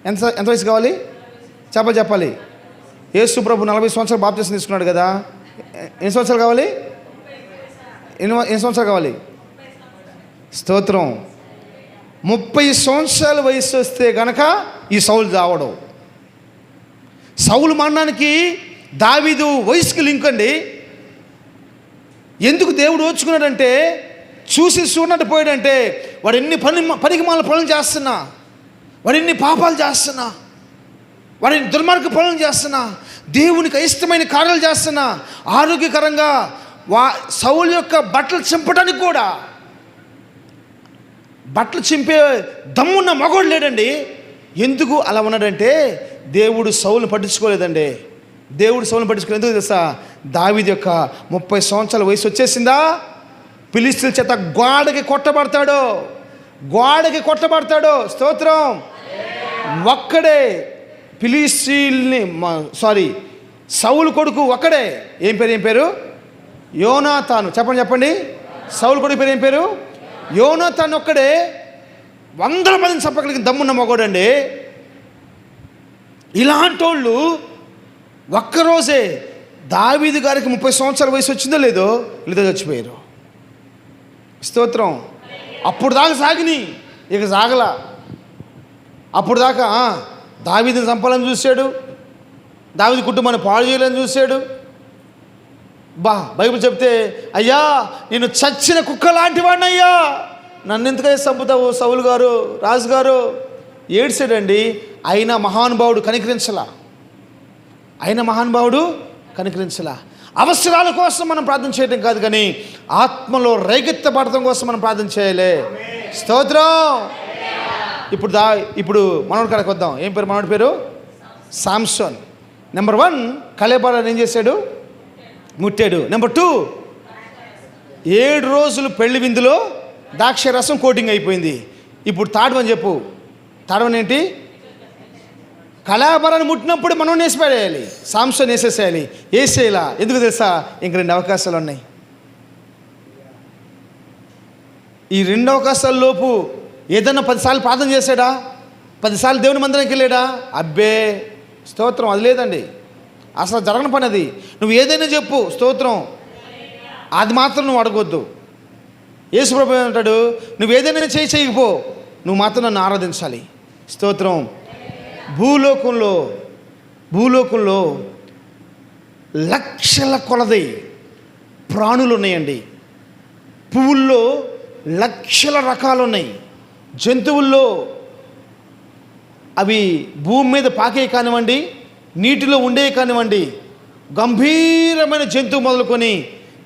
ఎంత వయసు కావాలి? చెప్పాలి. యేసు ప్రభు 40 సంవత్సరాలు బాప్తిసం తీసుకున్నాడు కదా. ఎన్ని సంవత్సరాలు కావాలి? ఎన్ని సంవత్సరాలు కావాలి? స్తోత్రం. 30 సంవత్సరాల వయసు వస్తే గనక ఈ సౌలు చావడం. సౌలు మరణానికి దావీదు వయసుకి లింక్ అండి. ఎందుకు దేవుడు ఓర్చుకున్నాడంటే, చూసినట్టు పోయాడంటే, వాడు ఎన్ని పనికి మాల పనులు చేస్తున్నా, వాడు ఎన్ని పాపాలు చేస్తున్నా, వాడు ఎన్ని దుర్మార్గ పనులు చేస్తున్నా, దేవునికి ఇష్టమైన కార్యాలు చేస్తున్నా, ఆరోగ్యకరంగా సౌలు యొక్క బట్టలు చింపడానికి కూడా, బట్టలు చింపే దమ్మున్న మగోడు లేడండి. ఎందుకు అలా ఉన్నాడంటే, దేవుడు సౌలుని పట్టించుకోలేదండి. ఎందుకు తెలుసా? దావీదు యొక్క 30 సంవత్సరాల వయసు వచ్చేసిందా, ఫిలిష్తీయుల చేత గోడకి కొట్టబడతాడు. స్తోత్రం. ఒక్కడే ఫిలిష్తీయుల్ని సౌలు కొడుకు ఒక్కడే. ఏం పేరు? యోనాతాను. చెప్పండి. సౌలు కొడుకు పేరు ఏం పేరు? యోనాతాను. ఒక్కడే 100 మందిని చంపగలిగిన దమ్మున్న మగోడండి. ఇలాంటి వాళ్ళు ఒక్కరోజే దావీదు గారికి 30 సంవత్సరాల వయసు వచ్చిందో లేదో చచ్చిపోయారు. స్తోత్రం. అప్పుడు దాకా సాగిని, ఇక సాగల. అప్పుడు దాకా దావీదుని చంపాలని చూశాడు, దావీదు కుటుంబాన్ని పాడు చేయాలని చూశాడు. బైబిల్ చెప్తే, అయ్యా నేను చచ్చిన కుక్క లాంటి వాడిని అయ్యా, నన్ను ఎందుకైనా చంపుతావు సౌలు గారు, రాజుగారు ఏడ్చాడండి. అయినా మహానుభావుడు కనికరించలా. అవసరాల కోసం మనం ప్రార్థన చేయడం కాదు, కానీ ఆత్మలో రేకెత్తపడటం కోసం మనం ప్రార్థన చేయాలి. స్తోత్రం. ఇప్పుడు మనోడి కాడికి వద్దాం. ఏం పేరు మనోడి పేరు? సామ్సోన్. నెంబర్ 1, కళేబరాన్ని ఏం చేశాడు? ముట్టాడు. నెంబర్ 2, 7 రోజులు పెళ్లి విందులో ద్రాక్ష రసం కోటింగ్ అయిపోయింది. ఇప్పుడు థర్డ్ వన్ చెప్పు. థర్డ్ వన్ ఏంటి? కళాబరాన్ని ముట్టినప్పుడు మనం వేసిపడేయాలి. సామ్సోన్ వేసేసేయాలి. వేసేయాలా? ఎందుకు తెలుసా? ఇంక 2 అవకాశాలు ఉన్నాయి. ఈ 2 అవకాశాల లోపు ఏదన్నా 10 సార్లు ప్రార్థన చేశాడా? 10 సార్లు దేవుని మందిరానికి వెళ్ళాడా? అబ్బే, స్తోత్రం. అది లేదండి, అసలు జరగని పని అది. నువ్వు ఏదైనా చెప్పు, స్తోత్రం, అది మాత్రం నువ్వు అడగొద్దు. యేసుప్రభు అంటాడు, నువ్వు ఏదైనా చేయకపో, నువ్వు మాత్రం నన్ను ఆరాధించాలి. స్తోత్రం. భూలోకంలో లక్షల కొలది ప్రాణులు ఉన్నాయండి. పువ్వుల్లో లక్షల రకాలు ఉన్నాయి. జంతువుల్లో అవి భూమి మీద పాకే కానివ్వండి, నీటిలో ఉండే కానివ్వండి, గంభీరమైన జంతువు మొదలుకొని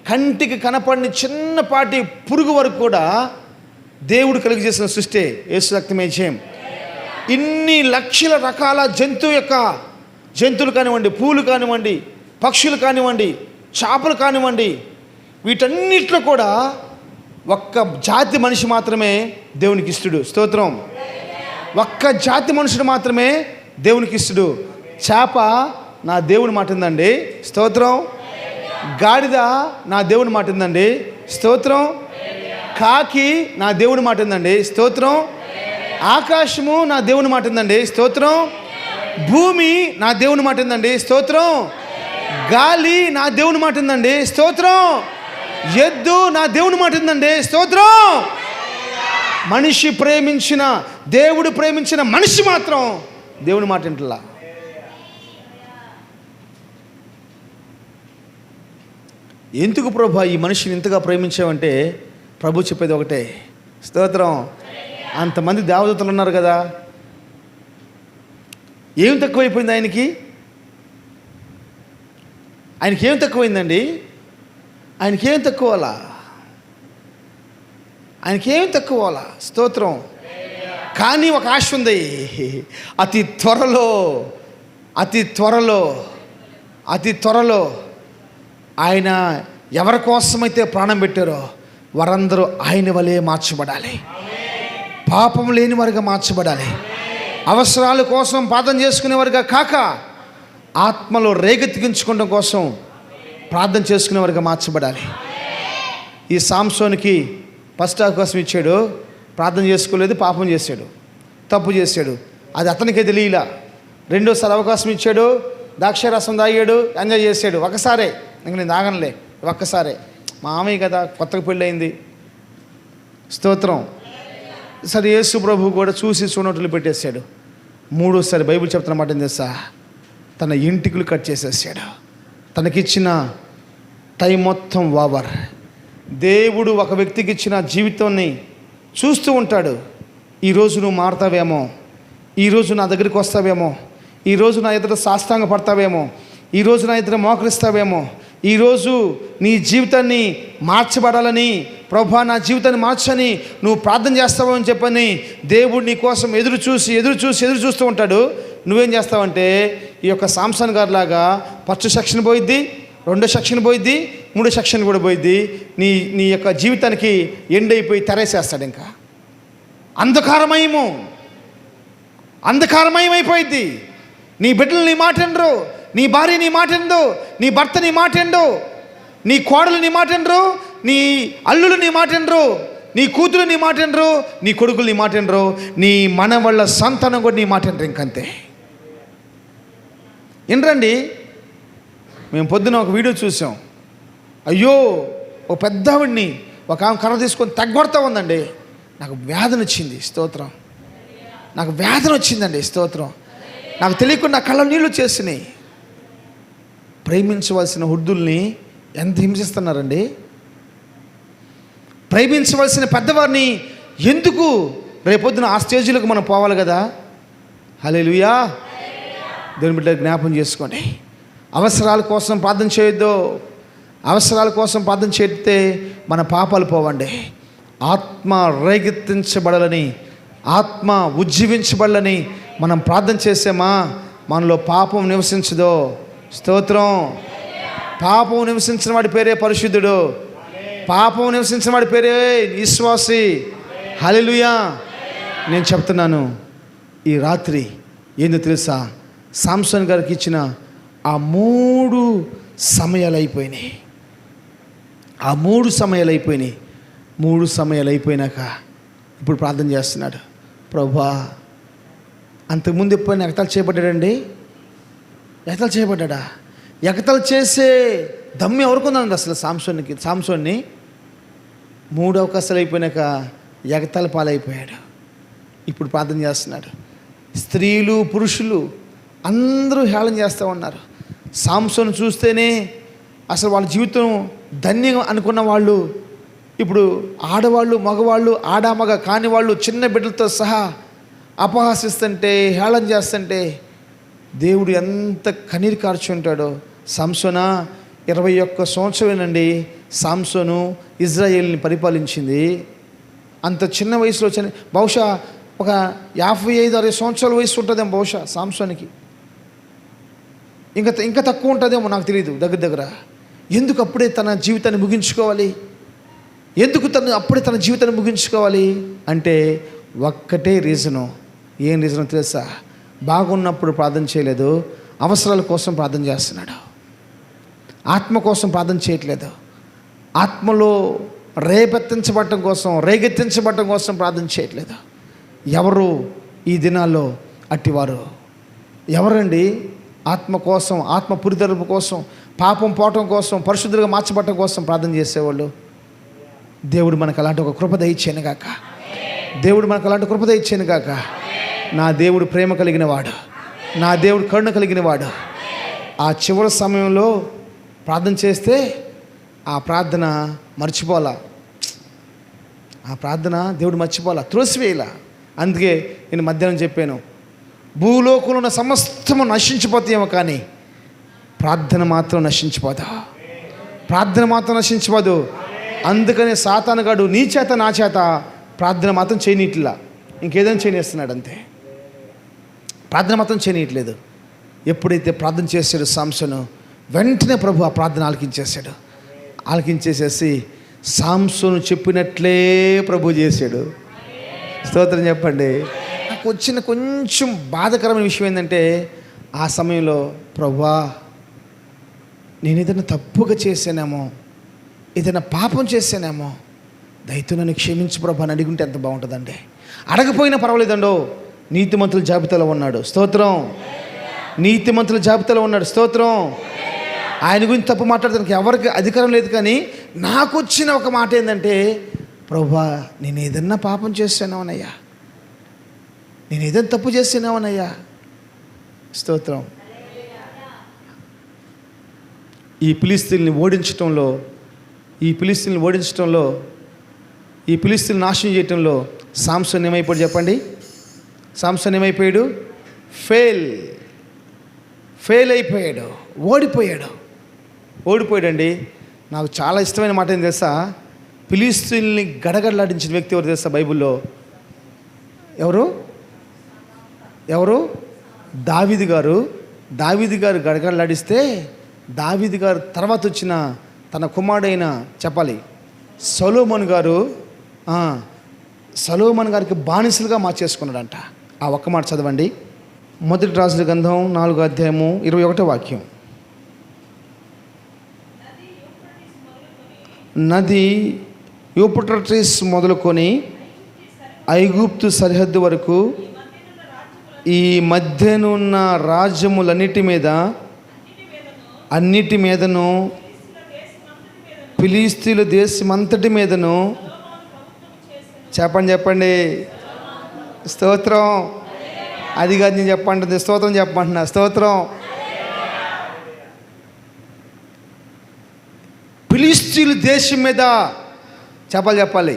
కంటికి కనపడిన చిన్నపాటి పురుగు వరకు కూడా దేవుడు కలిగి చేసిన సృష్టి యేసు రక్తమే జయం. ఇన్ని లక్షల రకాల జంతువులు కానివ్వండి, పూలు కానివ్వండి, పక్షులు కానివ్వండి, చేపలు కానివ్వండి, వీటన్నిటిలో కూడా ఒక్క జాతి మనిషి మాత్రమే దేవునికి ఇష్టడు. స్తోత్రం. ఒక్క జాతి మనుషుడు మాత్రమే దేవునికి ఇష్టడు. చేప నా దేవుని మాట ఉందండి. స్తోత్రం. గాడిద నా దేవుని మాట ఉందండి. స్తోత్రం. కాకి నా దేవుని మాట ఉందండి. స్తోత్రం. ఆకాశము నా దేవుని మాట ఉందండి. స్తోత్రం. భూమి నా దేవుని మాట ఉందండి. స్తోత్రం. గాలి నా దేవుని మాట ఉందండి. స్తోత్రం. ఎద్దు నా దేవుని మాట ఉందండి. స్తోత్రం. మనిషి ప్రేమించిన, దేవుడు ప్రేమించిన మనిషి మాత్రం దేవుని మాట వింటలా. ఎందుకు ప్రభా ఈ మనిషిని ఇంతగా ప్రేమించావంటే ప్రభు చెప్పేది ఒకటే. స్తోత్రం. అంతమంది దేవదూతలు ఉన్నారు కదా, ఏం తక్కువైపోయింది ఆయనకి? ఏం తక్కువైందండి? ఆయనకేం తక్కువాలా? స్తోత్రం. కానీ ఒక ఆశ ఉంది. అతి త్వరలో ఆయన ఎవరి కోసమైతే ప్రాణం పెట్టారో వారందరూ ఆయన వలె మార్చబడాలి. పాపం లేని వారిగా మార్చబడాలి. అవసరాల కోసం ప్రార్థన చేసుకునేవారుగా కాక ఆత్మలో రేగెత్తించుకోవడం కోసం ప్రార్థన చేసుకునేవారుగా మార్చబడాలి. ఈ సామ్సోన్కి ఫస్ట్ అవకాశం ఇచ్చాడు, ప్రార్థన చేసుకోలేదు, పాపం చేశాడు, తప్పు చేశాడు. అది అతనికే తెలియలా. రెండోసారి అవకాశం ఇచ్చాడు, ద్రాక్షారసం తాగాడు, ఎంజాయ్ చేశాడు. ఒకసారే, ఇంక నేను తాగనులే, ఒక్కసారే, మామయ్య కదా, కొత్తగా పెళ్ళయింది. స్తోత్రం. సరే, యేసు ప్రభు కూడా చూడనట్లు పెట్టేశాడు. మూడోసారి బైబిల్ చెప్తున్న మాట ఏం తెలుసా? తన ఇంటికులు కట్ చేసేసాడు. తనకిచ్చిన టైం మొత్తం ఓవర్. దేవుడు ఒక వ్యక్తికి ఇచ్చిన జీవితాన్ని చూస్తూ ఉంటాడు. ఈరోజు నువ్వు మారుతావేమో, ఈరోజు నా దగ్గరికి వస్తావేమో, ఈరోజు నా ఎదుట సాష్టాంగ పడతావేమో, ఈరోజు నా ఎదుట మోకరిస్తావేమో, ఈరోజు నీ జీవితాన్ని మార్చబడాలని, ప్రభా నా జీవితాన్ని మార్చని నువ్వు ప్రార్థన చేస్తావు అని చెప్పని దేవుడు నీ కోసం ఎదురు చూస్తూ ఉంటాడు. నువ్వేం చేస్తావంటే ఈ యొక్క సామ్సన్ గారి లాగా ఫస్ట్ సెక్షన్ పోయిద్ది, రెండో సెక్షన్ పోయిద్ది, మూడో సెక్షన్ కూడా పోయింది. నీ నీ యొక్క జీవితానికి ఎండ్ అయిపోయి తెరేసేస్తాడు. ఇంకా అంధకారమయం అయిపోయింది. నీ బిడ్డలు నీ మాట వినరు, నీ భార్య నీ మాట వినరు, నీ భర్త నీ మాట వినరు, నీ కోడలు నీ మాట వినరు, నీ అల్లులు నీ మాట వినరు, నీ కూతురు నీ మాట వినరు, నీ కొడుకులు నీ మాట వినరు, నీ మనవళ్ళ సంతానం కూడా నీ మాట వినరు. ఇంకంతే. ఏంటండి, మేము పొద్దున ఒక వీడియో చూసాం. అయ్యో, ఒక పెద్దవాడిని ఒక ఆమె కర్ర తీసుకొని తగ్గొడతా ఉందండి. నాకు వేదన వచ్చింది. స్తోత్రం. నాకు వేదన వచ్చిందండి. స్తోత్రం. నాకు తెలియకుండా కళ్ళ నీళ్ళు చేసినాయి. ప్రేమించవలసిన వృద్ధుల్ని ఎంత హింసిస్తున్నారండి. ప్రేమించవలసిన పెద్దవారిని ఎందుకు రేపొద్దున ఆ స్టేజీలకు మనం పోవాలి కదా. హల్లెలూయా. దేవుని బిడ్డ జ్ఞాపం చేసుకోండి. అవసరాల కోసం ప్రార్థన చేయొద్దు. అవసరాల కోసం ప్రార్థన చేస్తే మన పాపాలు పోవండి. ఆత్మ రేకెత్తించబడాలని, ఆత్మ ఉజ్జీవించబడాలని మనం ప్రార్థన చేసామా, మనలో పాపం నివసించదో. స్తోత్రం. పాపం నివసించిన వాడి పేరే పరిశుద్ధుడు. పాపం నివసించిన వాడి పేరే విశ్వాసి. హల్లెలూయా. నేను చెప్తున్నాను, ఈ రాత్రి ఏందో తెలుసా, సాంసన్ గారికి ఇచ్చిన ఆ 3 సమయాలు అయిపోయినాయి. ఆ 3 సమయాలు అయిపోయినాయి. 3 సమయాలు అయిపోయినాక ఇప్పుడు ప్రార్థన చేస్తున్నాడు. ప్రభువా, అంతకుముందు ఎప్పుడైనా ఎగతాళి చేయబడ్డాడండి? ఎగతాళి చేయబడ్డా? ఎగతాళి చేసే దమ్ము ఎవరుకుందండి అసలు సాంసోన్ని? 3 అవకాశాలు అయిపోయినాక ఎగతాళి పాలైపోయాడు. ఇప్పుడు ప్రార్థన చేస్తున్నాడు. స్త్రీలు పురుషులు అందరూ హేళన చేస్తూ ఉన్నారు. సాంసోను చూస్తేనే అసలు వాళ్ళ జీవితం ధన్యం అనుకున్న వాళ్ళు ఇప్పుడు ఆడవాళ్ళు, మగవాళ్ళు, ఆడామగ కాని వాళ్ళు చిన్న బిడ్డలతో సహా అపహాసిస్తుంటే, హేళన చేస్తుంటే దేవుడు ఎంత కన్నీరు కార్చి ఉంటాడో. సాంసోనా, 21 సంవత్సరమేనండి సాంసోను ఇజ్రాయేల్ని పరిపాలించింది. అంత చిన్న వయసులో బహుశా ఒక 55-60 సంవత్సరాల వయసు ఉంటుందేమో బహుశా సాంసోనికి. ఇంకా తక్కువ ఉంటుందేమో, నాకు తెలియదు. దగ్గర ఎందుకు అప్పుడే తన జీవితాన్ని ముగించుకోవాలి? ఎందుకు అప్పుడే తన జీవితాన్ని ముగించుకోవాలి అంటే ఒక్కటే రీజను. ఏం రీజనో తెలుసా? బాగున్నప్పుడు ప్రార్థన చేయలేదు, అవసరాల కోసం ప్రార్థన చేస్తున్నాడు. ఆత్మ కోసం ప్రార్థన చేయట్లేదు. ఆత్మలో రేగెత్తించబడటం కోసం ప్రార్థన చేయట్లేదు. ఎవరు ఈ దినాల్లో అట్టివారు? ఎవరండి? ఆత్మ కోసం, ఆత్మ పురితరుపు కోసం, పాపం పోవటం కోసం, పరిశుద్ధులుగా మార్చబడటం కోసం ప్రార్థన చేసేవాళ్ళు. దేవుడు మనకు అలాంటి ఒక కృప దయచేయను గాక. దేవుడు మనకు అలాంటి కృప దయచేయను గాక. నా దేవుడు ప్రేమ కలిగిన వాడు, నా దేవుడు కరుణ కలిగిన వాడు. ఆ చివరి సమయంలో ప్రార్థన చేస్తే ఆ ప్రార్థన మర్చిపోలా. ఆ ప్రార్థన దేవుడు మర్చిపోలా, త్రోసివేయాల. అందుకే నేను మధ్యాహ్నం చెప్పాను, భూలోకంలో ఉన్న సమస్తము నశించిపోతాయేమో కానీ ప్రార్థన మాత్రం నశించిపోదు. ప్రార్థన మాత్రం నశించిపోదు. అందుకనే సాతానుగాడు నీ చేత నా చేత ప్రార్థన మాత్రం చేయనీట్లా, ఇంకేదైనా చేయనిస్తున్నాడు అంతే. ప్రార్థన మాత్రం చేయనీయట్లేదు. ఎప్పుడైతే ప్రార్థన చేశాడు సాంసను, వెంటనే ప్రభు ఆ ప్రార్థన ఆలకించేసేసి సాంసను చెప్పినట్లే ప్రభు చేశాడు. స్తోత్రం చెప్పండి. నాకు వచ్చిన కొంచెం బాధకరమైన విషయం ఏంటంటే, ఆ సమయంలో ప్రభువా, నేను ఏదైనా తప్పుగా చేశానేమో, ఏదైనా పాపం చేశానేమో, దయతో నన్ను క్షమించు ప్రభు అని అడిగుంటే ఎంత బాగుంటుందండి. అడగపోయినా పర్వాలేదండో, నీతిమంతుల జాబితాలో ఉన్నాడు. స్తోత్రం. నీతిమంతుల జాబితాలో ఉన్నాడు. స్తోత్రం. ఆయన గురించి తప్పు మాట్లాడడానికి ఎవరికి అధికారం లేదు. కానీ నాకు వచ్చిన ఒక మాట ఏంటంటే, ప్రభువా, నేను ఏదన్నా పాపం చేశానేమోనయ్యా, నేను ఏదైనా తప్పు చేశానేమోనయ్యా. స్తోత్రం. ఈ ఫిలిష్తీయుల్ని ఓడించడంలో, ఈ ఫిలిష్తీయుల్ని నాశనం చేయటంలో సాంసన్ ఏమైపోయాడు చెప్పండి? సాంసన్ ఏమైపోయాడు? ఫెయిల్ అయిపోయాడు. ఓడిపోయాడండి. నాకు చాలా ఇష్టమైన మాట ఏం తెలుసా? ఫిలిష్తీయుల్ని గడగడలాడించిన వ్యక్తి ఎవరు తెలుసా బైబిల్లో? ఎవరు? దావీదు గారు గడగడలాడిస్తే, దావీదు గారు తర్వాత వచ్చిన తన కుమారుడైన చెప్పాలి సొలొమోను గారు సొలొమోను గారికి బానిసలుగా మార్చేసుకున్నాడంట. ఆ ఒక్క మాట చదవండి. మొదటి రాజుల గ్రంథం 4వ అధ్యాయము 21వ వాక్యం. నది యూఫ్రటీస్ మొదలుకొని ఐగుప్తు సరిహద్దు వరకు ఈ మధ్యనున్న రాజ్యములన్నిటి మీదను ఫిలిష్తీయుల దేశమంతటి మీదను చెప్పండి స్తోత్రం. అది కాదు నేను చెప్పంటుంది, స్తోత్రం చెప్పమంటున్నా. స్తోత్రం. ఫిలిష్తీయుల దేశం మీద చెప్పాలి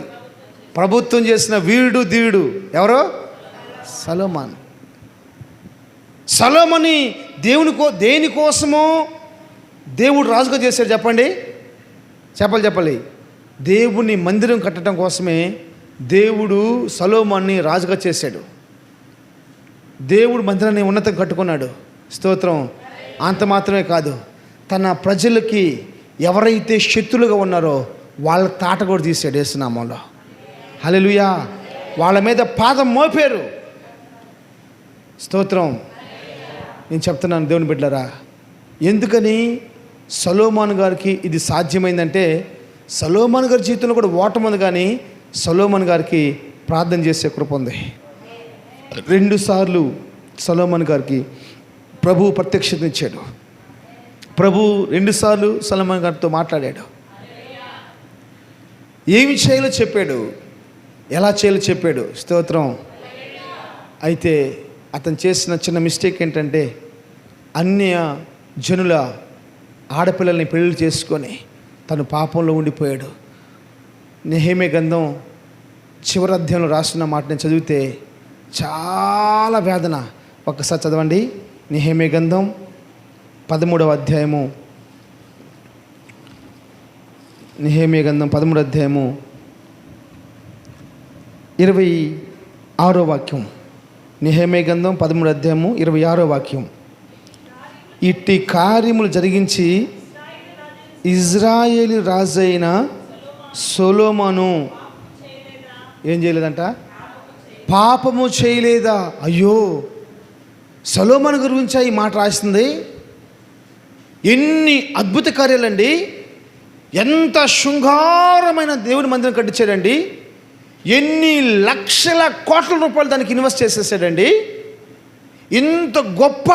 ప్రభుత్వం చేసిన వీరుడు ధీరుడు ఎవరో సొలొమోని దేనికోసమో దేవుడు రాజుగా చేశాడు చెప్పండి. చెప్పాలి దేవుని మందిరం కట్టడం కోసమే దేవుడు సొలొమోన్ని రాజుగా చేశాడు. దేవుడు మందిరాన్ని ఉన్నతం కట్టుకున్నాడు. స్తోత్రం. అంత మాత్రమే కాదు, తన ప్రజలకి ఎవరైతే శత్రులుగా ఉన్నారో వాళ్ళ తాట కూడా తీసాడు యేసునామంలో. హల్లెలూయా. వాళ్ళ మీద పాదం మోపారు. స్తోత్రం. నేను చెప్తున్నాను దేవుని బిడ్డలారా, ఎందుకని సొలొమోను గారికి ఇది సాధ్యమైందంటే సొలొమోను గారి జీవితంలో కూడా ఓటమి ఉంది, కానీ సొలొమోను గారికి ప్రార్థన చేసే కృప ఉంది. 2 సార్లు సొలొమోను గారికి ప్రభువు ప్రత్యక్షతనిచ్చాడు. ప్రభు 2 సార్లు సొలొమోను గారితో మాట్లాడాడు. ఏమి చేయాలో చెప్పాడు, ఎలా చేయాలో చెప్పాడు. స్తోత్రం. అయితే అతను చేసిన చిన్న మిస్టేక్ ఏంటంటే అన్య జనుల ఆడపిల్లల్ని పెళ్లి చేసుకొని తను పాపంలో ఉండిపోయాడు. నెహెమ్యా గ్రంథం చివరి అధ్యాయంలో రాస్తున్న మాట నేను చదివితే చాలా వేదన. ఒక్కసారి చదవండి. నెహెమ్యా గ్రంథం 13వ అధ్యాయము. నెహెమ్యా గ్రంథం 13వ అధ్యాయము 26వ వాక్యం. నెహెమ్యా గ్రంథం 13వ అధ్యాయము 26వ వాక్యం. ఇట్టి కార్యములు జరిగించి ఇజ్రాయేలు రాజు అయిన సొలొమోను ఏం చేయలేదంట? పాపము చేయలేదా? అయ్యో, సొలొమోను గురించి ఈ మాట రాసింది. ఎన్ని అద్భుత కార్యాలండి! ఎంత శృంగారమైన దేవుని మందిరం కట్టించాడండి! ఎన్ని లక్షల కోట్ల రూపాయలు దానికి ఇన్వెస్ట్ చేసేసాడండి! ఇంత గొప్ప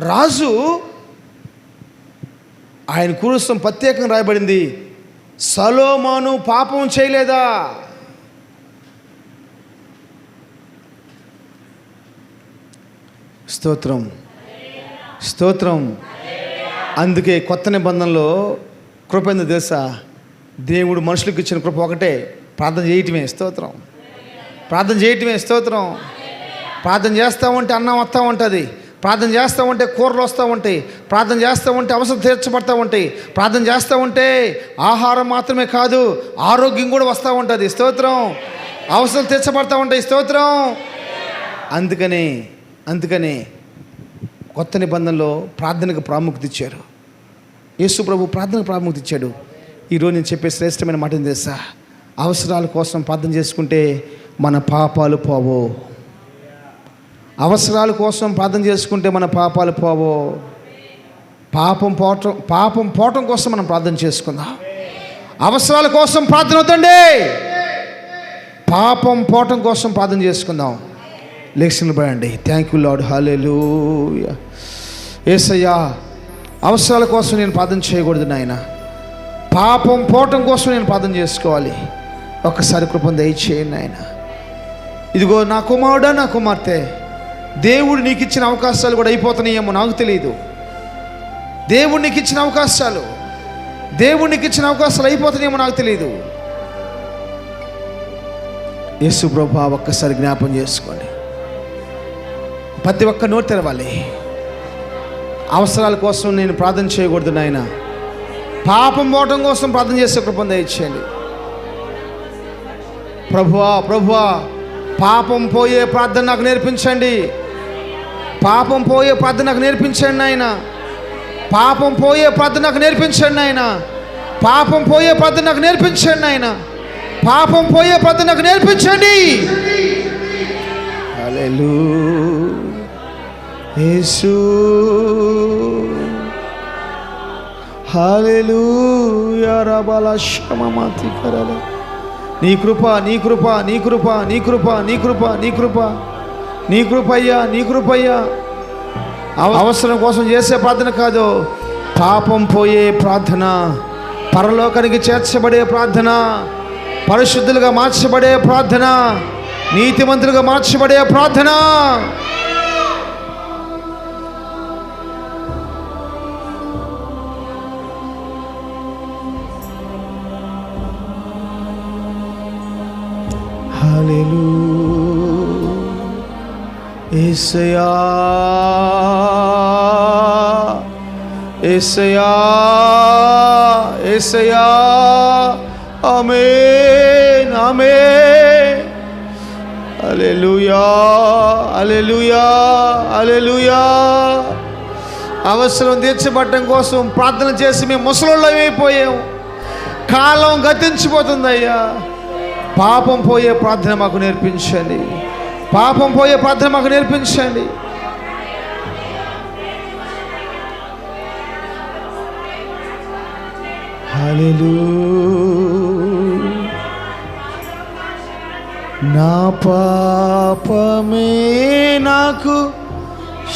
రాజు ఆయన కోసం ప్రత్యేకంగా రాయబడింది, సొలొమోను పాపం చేయలేదా? స్తోత్రం. స్తోత్రం. అందుకే కొత్త నిబంధనలో కృప ఏందో తెలుసా? దేవుడు మనుషులకు ఇచ్చిన కృప ఒకటే, ప్రార్థన చేయటమే. స్తోత్రం. ప్రార్థన చేయటమే. స్తోత్రం. ప్రార్థన చేస్తూ ఉంటే అన్నం వస్తూ ఉంటుంది, ప్రార్థన చేస్తూ ఉంటే కూరలు వస్తూ ఉంటాయి, ప్రార్థన చేస్తూ ఉంటే అవసరం తీర్చబడతా ఉంటాయి, ప్రార్థన చేస్తూ ఉంటే ఆహారం మాత్రమే కాదు ఆరోగ్యం కూడా వస్తూ ఉంటుంది. స్తోత్రం. అవసరం తీర్చబడతా ఉంటాయి. స్తోత్రం. అందుకని కొత్త నిబంధనలో ప్రార్థనకు ప్రాముఖ్యత ఇచ్చారు. యేసు ప్రభు ప్రార్థనకు ప్రాముఖ్యత ఇచ్చాడు. ఈరోజు నేను చెప్పే శ్రేష్టమైన మాట ఏం తెలుసా? అవసరాల కోసం ప్రార్థన చేసుకుంటే మన పాపాలు పోవు. అవసరాల కోసం ప్రార్థన చేసుకుంటే మన పాపాలు పోవు. పాపం పోవటం కోసం మనం ప్రార్థన చేసుకుందాం. అవసరాల కోసం ప్రార్థన వద్దండి, పాపం పోవటం కోసం ప్రార్థన చేసుకుందాం. లేఖలు పడండి. Thank you lord. హల్లెలూయా. యేసయ్యా, అవసరాల కోసం నేను ప్రార్థన చేయకూడదు నాయన, పాపం పోవటం కోసం నేను ప్రార్థన చేసుకోవాలి. ఒక్కసారి కృపను దయచేయండి నాయన. ఇదిగో నా కుమారుడా, నా కుమార్తె, దేవుడు నీకు ఇచ్చిన అవకాశాలు కూడా అయిపోతున్నాయేమో నాకు తెలియదు. దేవుడు నీకు ఇచ్చిన అవకాశాలు అయిపోతున్నాయేమో నాకు తెలియదు. యేసు ప్రభువా, ఒక్కసారి జ్ఞాపం చేసుకోండి. ప్రతి ఒక్క నోరు తెరవాలి. అవసరాల కోసం నేను ప్రార్థన చేయకూడదు నాయన, పాపం పోవటం కోసం ప్రార్థన చేసే కృపను దయచేయండి. ప్రభువా, పాపం పోయే ప్రార్థన నాకు నేర్పించండి. పాపం పోయే ప్రార్థన నాకు నేర్పించండి నాయన. పాపం పోయే ప్రార్థన నాకు నేర్పించండి నాయన. పాపం పోయే పద్ధతి నాకు నేర్పించండి ఆయన. పాపం పోయే పద్ధతి నాకు నేర్పించండి. హల్లెలూయా యేసు, హల్లెలూయా రబల శమమతి కరల. నీ కృప నీ కృప నీ కృప నీ కృప నీ కృప నీ కృప నీ కృపయ్యా, నీ కృపయ్యా. అవసరం కోసం చేసే ప్రార్థన కాదు, పాపం పోయే ప్రార్థన, పరలోకానికి చేర్చబడే ప్రార్థన, పరిశుద్ధులుగా మార్చబడే ప్రార్థన, నీతిమంతులుగా మార్చబడే ప్రార్థన. హల్లెలూయా యేసయ్యా, యేసయ్యా, యేసయ్యా. ఆమేన్, ఆమేన్. హల్లెలూయా, హల్లెలూయా, హల్లెలూయా. అవసరం తీర్చబడటం కోసం ప్రార్థన చేసి మేము ముసలోళ్ళం అయిపోయాం. కాలం గతించిపోతుందయ్యా. పాపం పోయే ప్రార్థన మాకు నేర్పించండి. పాపం పోయే ప్రార్థన మాకు నేర్పించండి. హల్లెలూయా. నా పాపమే నాకు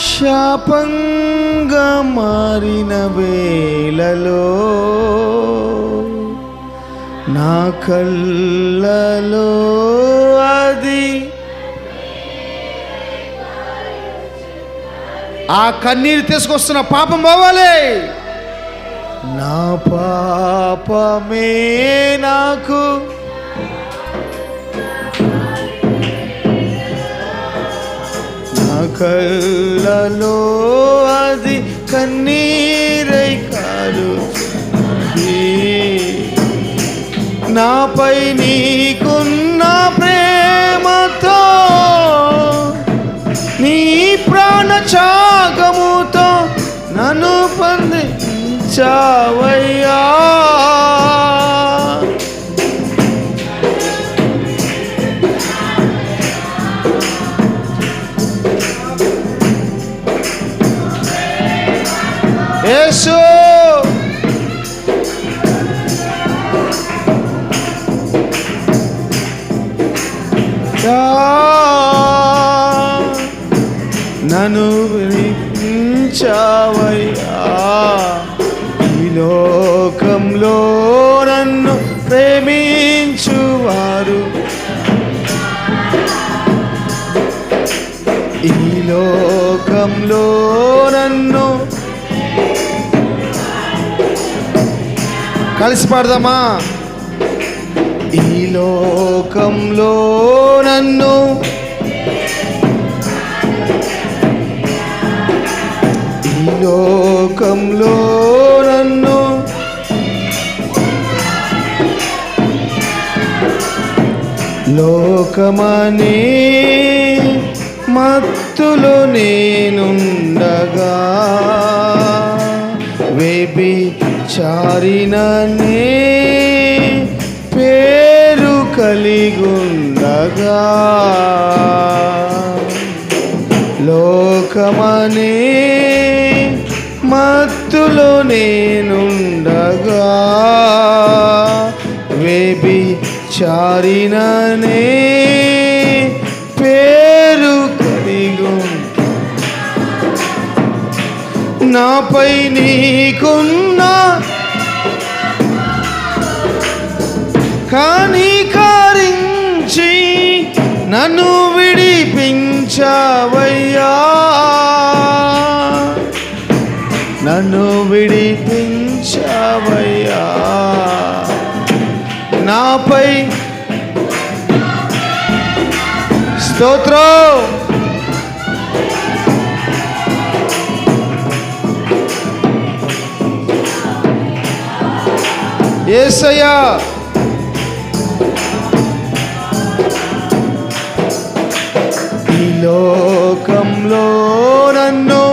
శాపంగా మారిన వేళలో నా కళ్ళలో అది ఆ కన్నీరు తీసుకొస్తున్న పాపం పోవాలి. నా పాపమే నాకు నా కళ్ళలో అది కన్నీరై కారుచున్నది. నాపై నీకున్న ప్రేమతో నీ ప్రాణ త్యాగముతో నన్ను పొందించావయ్యా. యేసు, నన్ను విడిపించావయ్యా. ఈ లోకంలో నన్ను ప్రేమించువారు, ఈ లోకంలో నన్ను కలిసి పాడదామా. ఈ లోకంలో నన్ను ఈ లోకంలో నన్ను లోకమనే మత్తులో నేనుండగా వ్యభిచారిననే పేరు కలిగుండగా లోకమనే మత్తులో నేనుండగా వ్యభిచారిననే పేరు కలిగుండగా నాపై నీకున్న కనికరించి నన్ను విడిపించావయ్యా. నన్ను విడిపించావయ్యా. నాపై స్తోత్రం. యేసయ్యా, ఈ లోకంలో నన్ను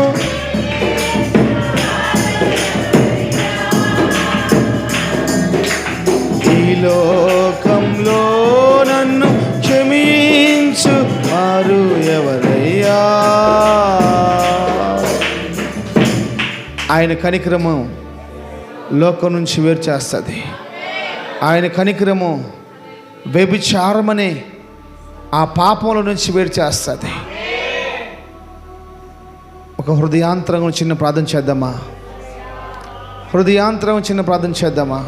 లోకంలో నన్ను క్షమించు వారు ఎవరయ్యా? ఆయన కనికరము లోకం నుంచి వేరు చేస్తుంది. ఆయన కనికరము వ్యభిచారమనే ఆ పాపంలో నుంచి వేరు చేస్తుంది. ఒక హృదయాంతరంగా చిన్న ప్రార్థన చేద్దామా? హృదయాంతరంగా చిన్న ప్రార్థన చేద్దామా?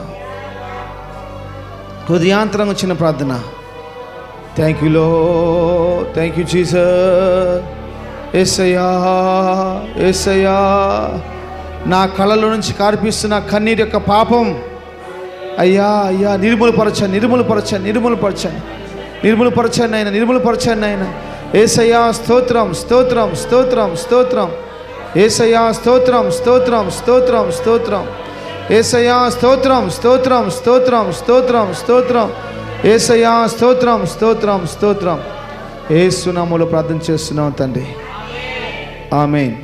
హృదయాంతరంగా చిన్న ప్రార్థన. థ్యాంక్ యూ లో, థ్యాంక్ యూ జీసస్. యేసయ్యా, యేసయ్యా, నా కళ్ళలో నుంచి కార్పిస్తున్న కన్నీటి యొక్క పాపం అయ్యా అయ్యా నిర్మూలపరచండి, నిర్మూలపరచండి, నిర్మూలపరచండి, నిర్మూలపరచండి ఆయన, నిర్మూలపరచండి ఆయన. యేసయ్యా స్తోత్రం, స్తోత్రం, స్తోత్రం, స్తోత్రం. యేసయ్యా స్తోత్రం, స్తోత్రం, స్తోత్రం, స్తోత్రం. యేసయ్యా స్తోత్రం, స్తోత్రం, స్తోత్రం, స్తోత్రం, స్తోత్రం. యేసయ్యా స్తోత్రం, స్తోత్రం, స్తోత్రం. యేసు నామములో ప్రార్థన చేస్తున్నాం తండ్రి. ఆమేన్.